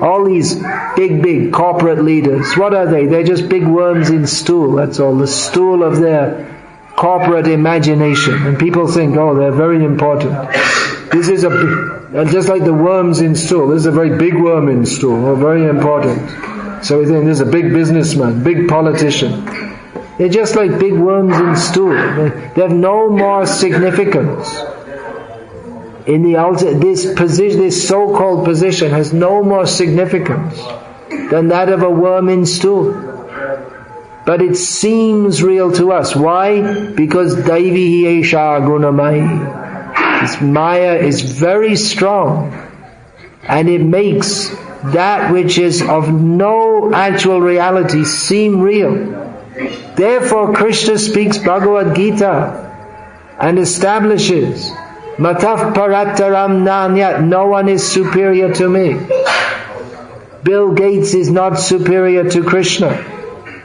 Speaker 1: All these big corporate leaders, what are they? They're just big worms in stool, that's all. The stool of their corporate imagination. And people think, oh, they're very important. This is and just like the worms in stool, this is a very big worm in stool, or very important. So we think this is a big businessman, big politician. They're just like big worms in stool. They have no more significance. In the this position, this so-called position has no more significance than that of a worm in stool. But it seems real to us. Why? Because Daivi Esha Gunamai. This Maya is very strong, and it makes that which is of no actual reality seem real. Therefore Krishna speaks Bhagavad Gita and establishes Mataf Parataram Nanyat, no one is superior to me. Bill Gates is not superior to Krishna.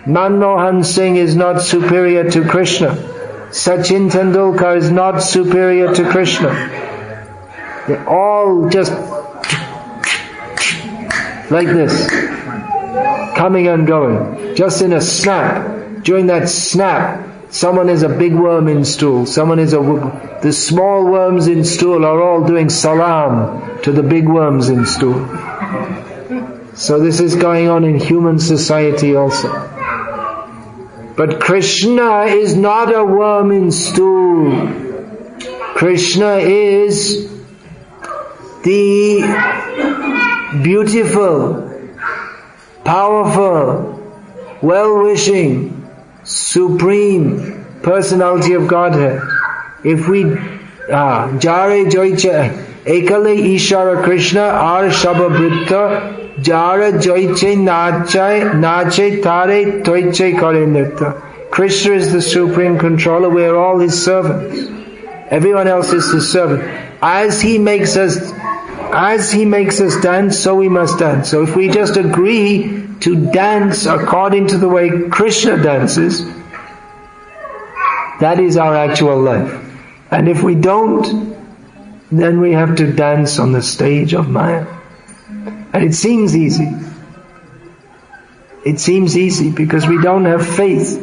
Speaker 1: Manmohan Singh is not superior to Krishna. Sachin Tendulkar is not superior to Krishna. They're all just like this, coming and going, just in a snap. During that snap, someone is a big worm in stool, the small worms in stool are all doing salam to the big worms in stool. So this is going on in human society also. But Krishna is not a worm in stool. Krishna is the beautiful, powerful, well-wishing, supreme personality of Godhead. If we Jare Joiche Ekale Ishara Krishna Ar Shabhabritta Jara Joiche Nache Tare Toiche Kare Nirta. Krishna is the supreme controller. We are all his servants. Everyone else is his servant. As he makes us dance, so we must dance. So if we just agree to dance according to the way Krishna dances, that is our actual life. And if we don't, then we have to dance on the stage of Maya. And it seems easy. It seems easy because we don't have faith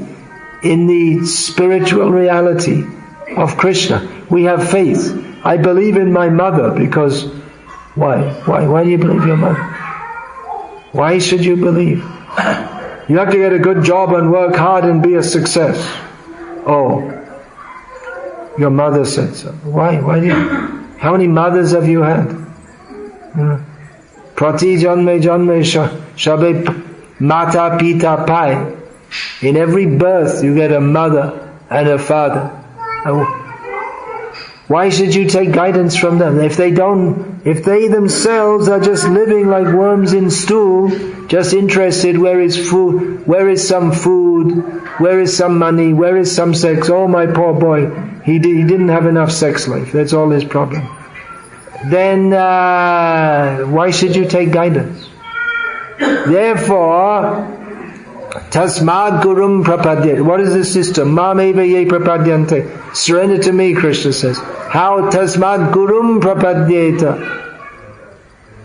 Speaker 1: in the spiritual reality of Krishna. We have faith. I believe in my mother because why? Why do you believe your mother? Why should you believe? You have to get a good job and work hard and be a success. Oh, your mother said so. Why do you? How many mothers have you had? Prati janme shabe mata pita pai. In every birth you get a mother and a father. Why should you take guidance from them? If they themselves are just living like worms in stool, just interested, where is food, where is some food, where is some money, where is some sex? Oh, my poor boy, he didn't have enough sex life. That's all his problem. Then why should you take guidance? Therefore, Tasmad Gurum Prapadyate. What is the system? Mameva ye prapadyante. Surrender to me, Krishna says. How? Tasmad Gurum Prapadyeta.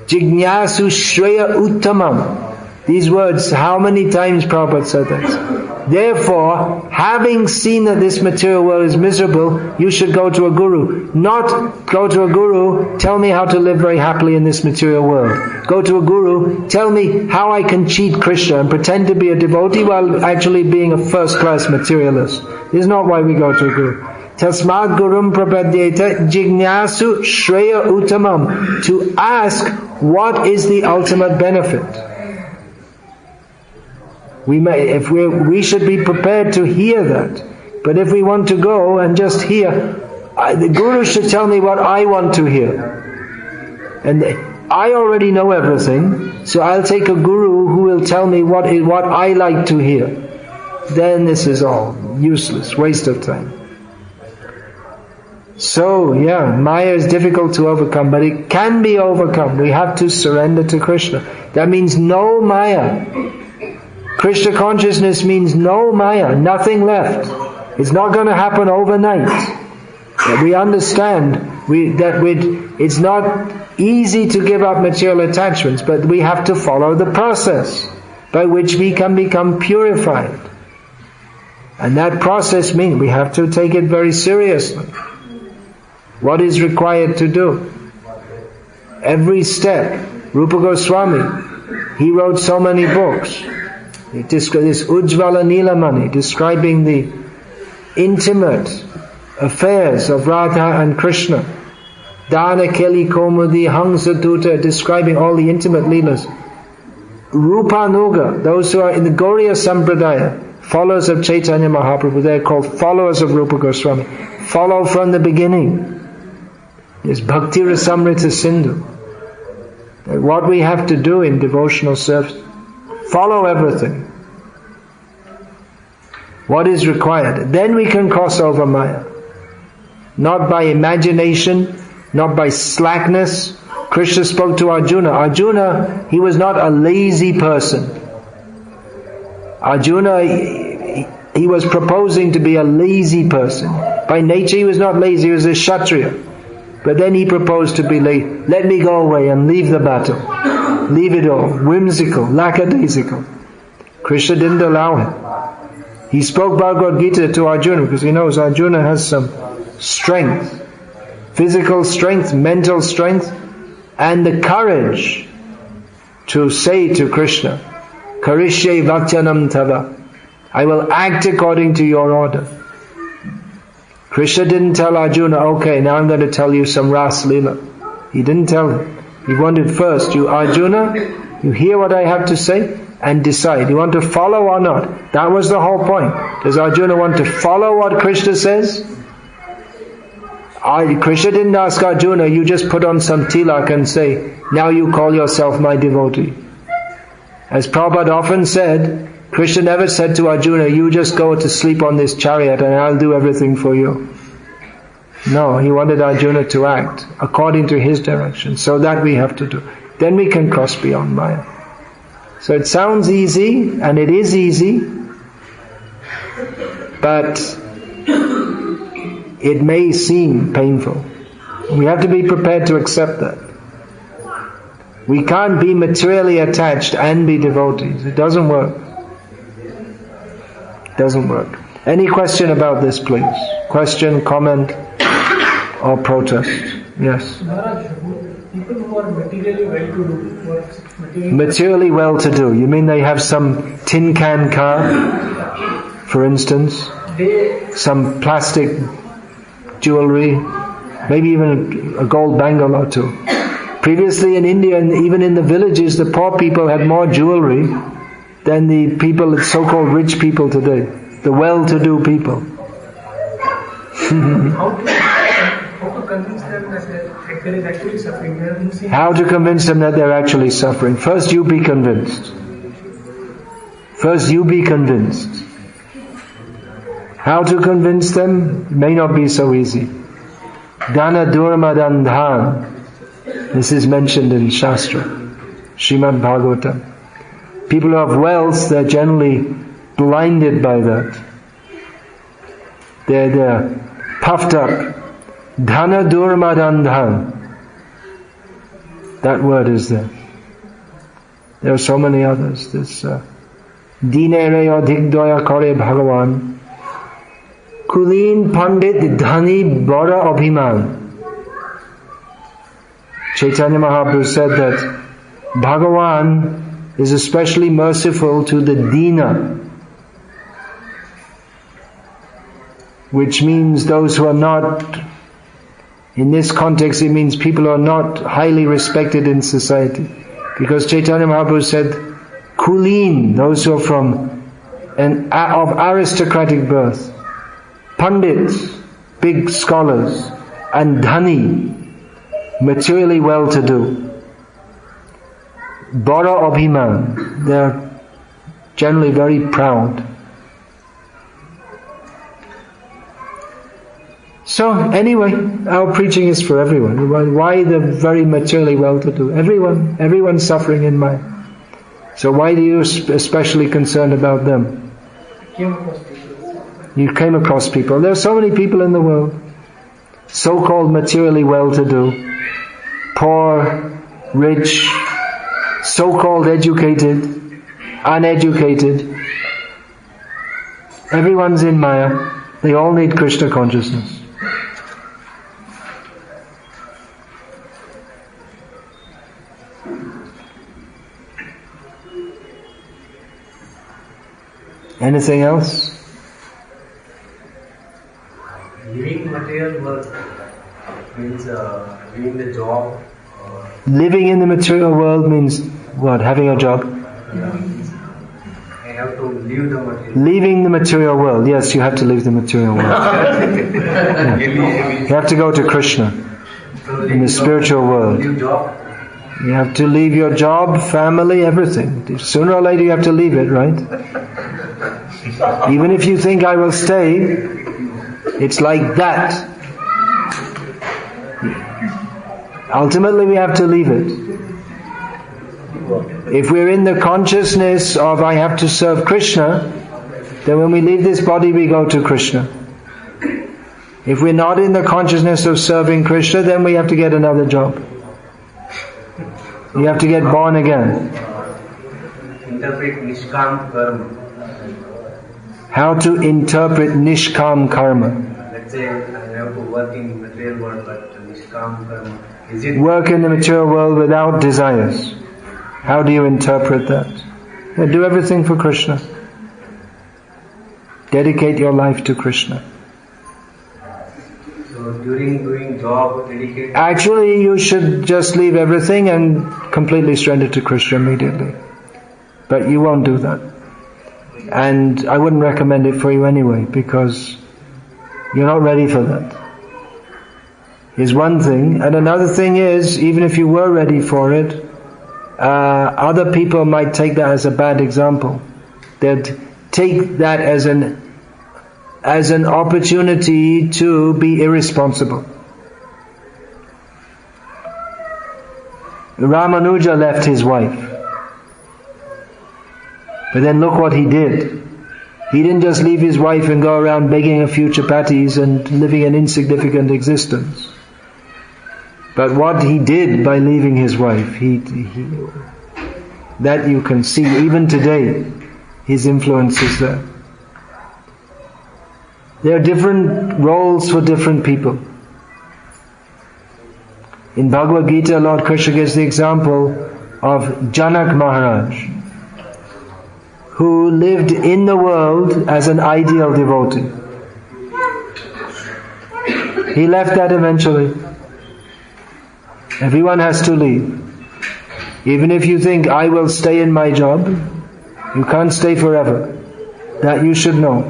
Speaker 1: Jignasu Shreya Uttamam. These words, how many times Prabhupada said that? Therefore, having seen that this material world is miserable, you should go to a guru. Not go to a guru, tell me how to live very happily in this material world. Go to a guru, tell me how I can cheat Krishna and pretend to be a devotee while actually being a first-class materialist. This is not why we go to a guru. Tasmad gurum prapadyeta jignasu shreya uttamam. To ask what is the ultimate benefit. We should be prepared to hear that. But if we want to go and just hear, the guru should tell me what I want to hear. And I already know everything, so I'll take a guru who will tell me what I like to hear. Then this is all useless, waste of time. So, Maya is difficult to overcome, but it can be overcome. We have to surrender to Krishna. That means no Maya. Krishna consciousness means no Maya, nothing left. It's not going to happen overnight. We understand it's not easy to give up material attachments, but we have to follow the process by which we can become purified. And that process means we have to take it very seriously. What is required to do? Every step. Rupa Goswami, he wrote so many books. This Ujjvala Nilamani, describing the intimate affairs of Radha and Krishna. Dana Keli Komudi Hangsa Duta, describing all the intimate leelas. Rupanuga, those who are in the Gauriya Sampradaya, followers of Chaitanya Mahaprabhu, they are called followers of Rupa Goswami. Follow from the beginning. There's Bhakti Rasamrita Sindhu. What we have to do in devotional service, follow everything. What is required? Then we can cross over Maya. Not by imagination, not by slackness. Krishna spoke to Arjuna. Arjuna, he was not a lazy person. Arjuna, he was proposing to be a lazy person. By nature he was not lazy, he was a Kshatriya. But then he proposed to be lazy. Let me go away and leave the battle. Leave it all. Whimsical, lackadaisical. Krishna didn't allow him. He spoke Bhagavad Gita to Arjuna because he knows Arjuna has some strength. Physical strength, mental strength, and the courage to say to Krishna, Karishye Vachanam Tava. I will act according to your order. Krishna didn't tell Arjuna, okay, now I'm going to tell you some Ras Leela. He didn't tell him. He wanted first, you Arjuna, you hear what I have to say and decide. You want to follow or not? That was the whole point. Does Arjuna want to follow what Krishna says? Krishna didn't ask Arjuna, you just put on some tilak and say, now you call yourself my devotee. As Prabhupada often said, Krishna never said to Arjuna, you just go to sleep on this chariot and I'll do everything for you. No, he wanted Arjuna to act according to his direction. So that we have to do. Then we can cross beyond Maya. So it sounds easy, and it is easy, but it may seem painful. We have to be prepared to accept that. We can't be materially attached and be devotees. It doesn't work. It doesn't work. Any question about this, please? Question, comment, or protest? Yes.
Speaker 3: People who are materially well-to-do.
Speaker 1: Materially well-to-do. You mean they have some tin can car, for instance? Some plastic jewelry, maybe even a gold bangle or two. Previously in India, and even in the villages, the poor people had more jewelry than the people, so-called rich people today. The well-to-do people.
Speaker 3: How to convince them that there is actually suffering?
Speaker 1: How to convince them that they're actually suffering? First you be convinced. First you be convinced. How to convince them may not be so easy. Dana durmadandhan. This is mentioned in Shastra, Srimad Bhagavatam. People who have wealth, they're generally blinded by that. They're puffed up. Dhana durmadandhan. That word is there. There are so many others. This Dinere adhik kore Bhagavan. Kulin Pandit Dhani Bada Abhiman. Chaitanya Mahaprabhu said that Bhagavan is especially merciful to the Dina, which means those who are not, in this context it means people who are not highly respected in society. Because Chaitanya Mahaprabhu said, Kulin, those who are of aristocratic birth, Pandits, big scholars, and Dhani, materially well-to-do. Bada Abhiman, they're generally very proud. So anyway, our preaching is for everyone. Why the very materially well-to-do? Everyone's suffering in Maya. So why do you especially concerned about them? You came across people. There are so many people in the world, so-called materially well-to-do, poor, rich, so-called educated, uneducated. Everyone's in Maya. They all need Krishna consciousness. Anything else?
Speaker 2: Living material world means doing the job.
Speaker 1: Living in the material world means what? Having a job?
Speaker 2: I have to leave the material.
Speaker 1: Leaving the material world. Yes, you have to leave the material world. Yeah. You have to go to Krishna in the spiritual world.
Speaker 2: Leave job.
Speaker 1: You have to leave your job, family, everything. Sooner or later you have to leave it, right? Even if you think I will stay, it's like that. Ultimately we have to leave it. If we're in the consciousness of I have to serve Krishna, then when we leave this body we go to Krishna. If we're not in the consciousness of serving Krishna, then we have to get another job. You have to get born again.
Speaker 2: Interpret Nishkam Karma.
Speaker 1: How to interpret Nishkam Karma.
Speaker 2: Let's say I have to work in material world, but Nishkam Karma. Is it
Speaker 1: Work in the material world without desires. How do you interpret that? Yeah, do everything for Krishna. Dedicate your life to Krishna.
Speaker 2: So during doing job, dedicate.
Speaker 1: Actually, you should just leave everything and completely surrender to Krishna immediately. But you won't do that. And I wouldn't recommend it for you anyway, because you're not ready for that. Is one thing. And another thing is, even if you were ready for it, other people might take that as a bad example. They'd take that as an opportunity to be irresponsible. Ramanuja left his wife. But then look what he did. He didn't just leave his wife and go around begging a few chapatis and living an insignificant existence. But what he did by leaving his wife, that you can see even today, his influence is there. There are different roles for different people. In Bhagavad Gita, Lord Krishna gives the example of Janak Maharaj, who lived in the world as an ideal devotee. He left that eventually. Everyone has to leave. Even if you think, I will stay in my job, you can't stay forever. That you should know.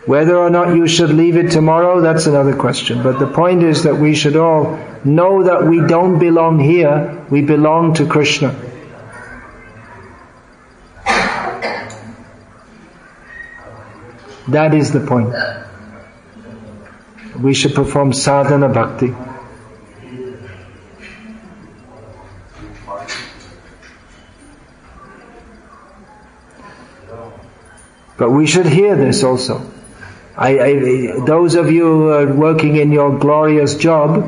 Speaker 1: Whether or not you should leave it tomorrow, that's another question. But the point is that we should all know that we don't belong here, we belong to Krishna. That is the point. We should perform sadhana bhakti. But we should hear this also. Those of you who are working in your glorious job,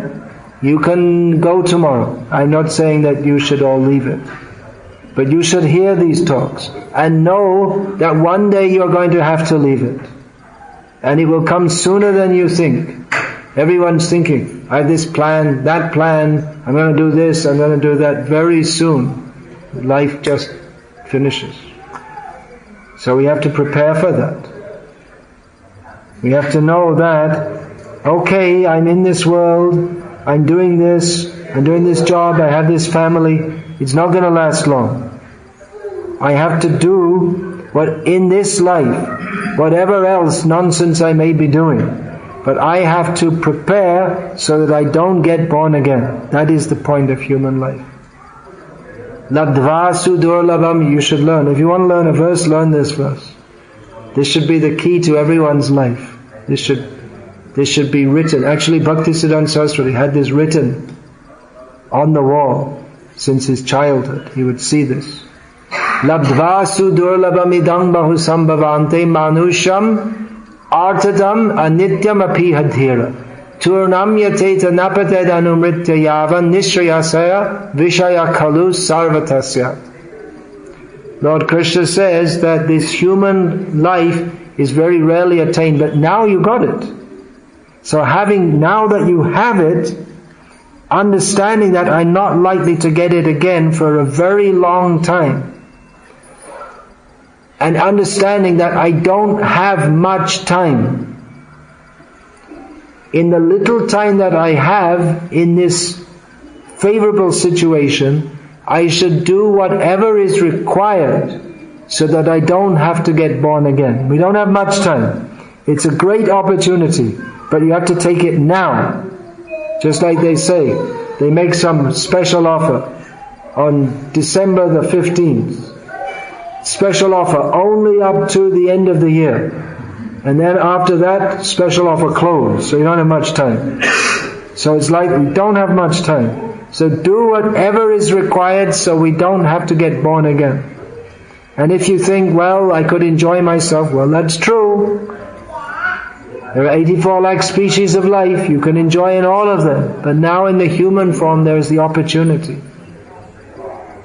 Speaker 1: you can go tomorrow. I'm not saying that you should all leave it. But you should hear these talks and know that one day you're going to have to leave it. And it will come sooner than you think. Everyone's thinking, I have this plan, that plan, I'm going to do this, I'm going to do that. Very soon, life just finishes. So we have to prepare for that. We have to know that, okay, I'm in this world, I'm doing this job, I have this family, it's not going to last long. I have to do what in this life, whatever else nonsense I may be doing, but I have to prepare so that I don't get born again. That is the point of human life. Ladvasu durlabam, you should learn. If you want to learn a verse, learn this verse. This should be the key to everyone's life. This should be written. Actually, Bhaktisiddhanta Saraswati had this written on the wall since his childhood. He would see this. Labdvasu durlabam idang bahu sambhavante manusham artadam anityam apihadhira. Turnam yateta napated anumritya yavan nishrayasaya vishaya kalu sarvatasya. Lord Krishna says that this human life is very rarely attained, but now you got it. So now that you have it, understanding that I'm not likely to get it again for a very long time, and understanding that I don't have much time. In the little time that I have in this favorable situation, I should do whatever is required so that I don't have to get born again. We don't have much time. It's a great opportunity, but you have to take it now. Just like they say, they make some special offer on December the 15th. Special offer only up to the end of the year. And then after that, special offer closed. So you don't have much time. So it's like we don't have much time. So do whatever is required so we don't have to get born again. And if you think, well, I could enjoy myself, well, that's true. There are 84 lakh species of life. You can enjoy in all of them. But now in the human form, there is the opportunity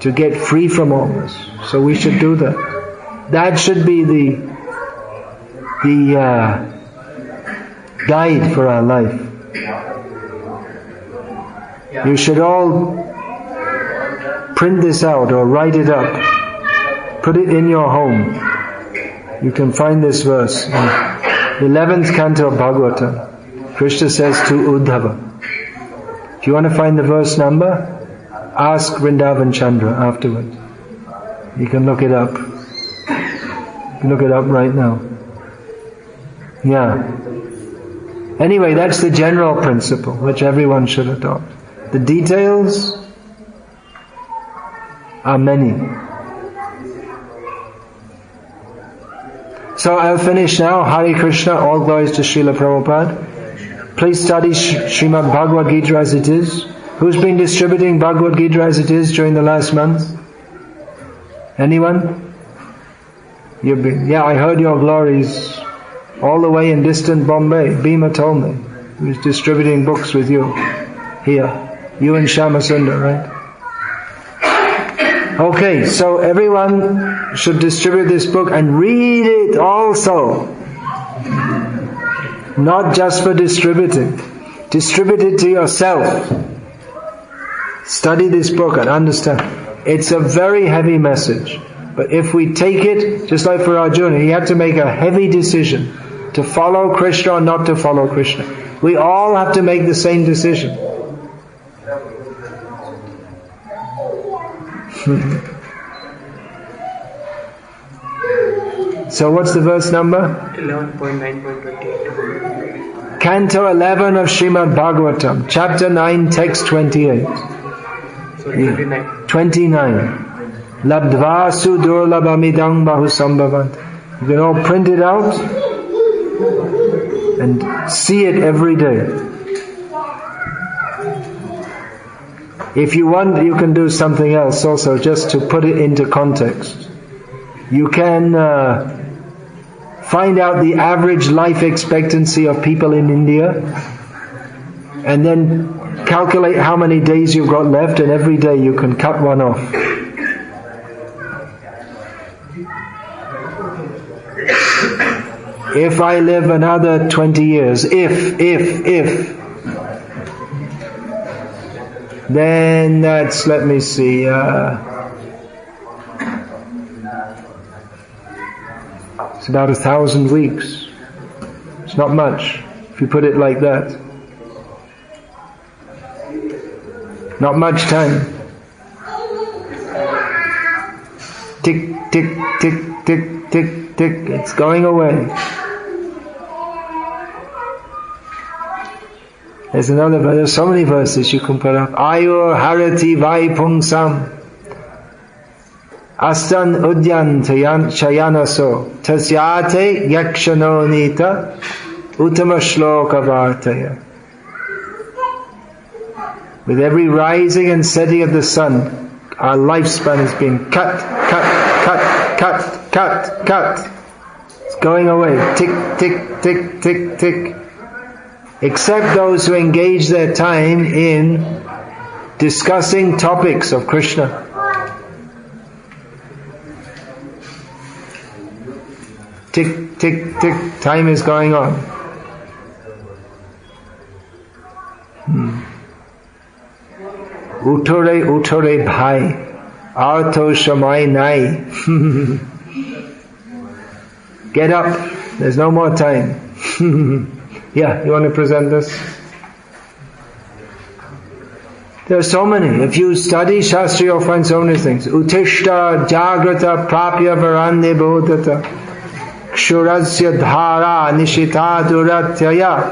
Speaker 1: to get free from all this. So we should do that. That should be the guide for our life. You should all print this out or write it up. Put it in your home. You can find this verse in 11th canto of Bhagavatam. Krishna says to Uddhava. If you want to find the verse number, ask Vrindavan Chandra afterwards. You can look it up. You can look it up right now. Yeah. Anyway, that's the general principle which everyone should adopt. The details are many. So I'll finish now. Hare Krishna, all glories to Srila Prabhupada. Please study Srimad Bhagavad Gita as it is. Who's been distributing Bhagavad Gita as it is during the last month? Anyone? Yeah, I heard your glories all the way in distant Bombay. Bhima told me. He was distributing books with you here. You and Shama Sundar, right? Okay, so everyone should distribute this book and read it also. Not just for distributing. Distribute it to yourself. Study this book and understand. It's a very heavy message. But if we take it, just like for Arjuna, he had to make a heavy decision to follow Krishna or not to follow Krishna. We all have to make the same decision. So what's the verse number?
Speaker 3: 11.9.28.
Speaker 1: Canto 11 of Srimad Bhagavatam, chapter 9, text 28.
Speaker 3: So 29.
Speaker 1: 29. Labdva sudurlabhamidang bahusambhavant. You can all print it out and see it every day. If you want, you can do something else also, just to put it into context. You can find out the average life expectancy of people in India and then calculate how many days you've got left, and every day you can cut one off. If I live another 20 years, then that's, let me see, it's about 1,000 weeks. It's not much, if you put it like that. Not much time. Tick, tick, tick, tick, tick, tick. It's going away. There's so many verses you can put up. Ayur harati vaipungsam astan udyan chayanaso tasyate yakshano nita uttama shloka vartaya. With every rising and setting of the sun, our lifespan is being cut. It's going away. Tick, tick, tick, tick, tick. Except those who engage their time in discussing topics of Krishna. Tick, tick, tick. Time is going on. Utore bhai, artho shamai nai. Get up, there's no more time. Yeah, you want to present this? There are so many. If you study Shastra, you'll find so many things. Utishta jagrata prapya varanye bodhata kshurasya dhara nishita duratyaya.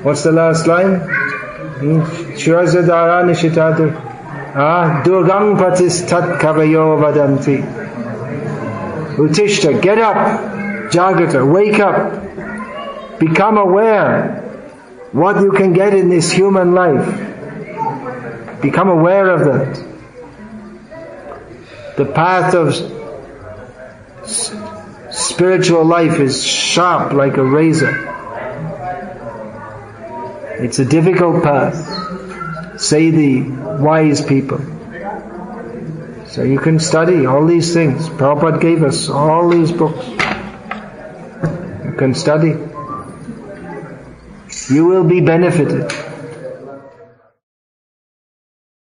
Speaker 1: What's the last line? Kshurasya dhara nishita durgang patistat kavayo vadanti. Utishta, get up. Jagrata, wake up. Become aware what you can get in this human life. Become aware of that. The path of spiritual life is sharp like a razor. It's a difficult path, say the wise people. So you can study all these things. Prabhupada gave us all these books. You can study. You will be benefited.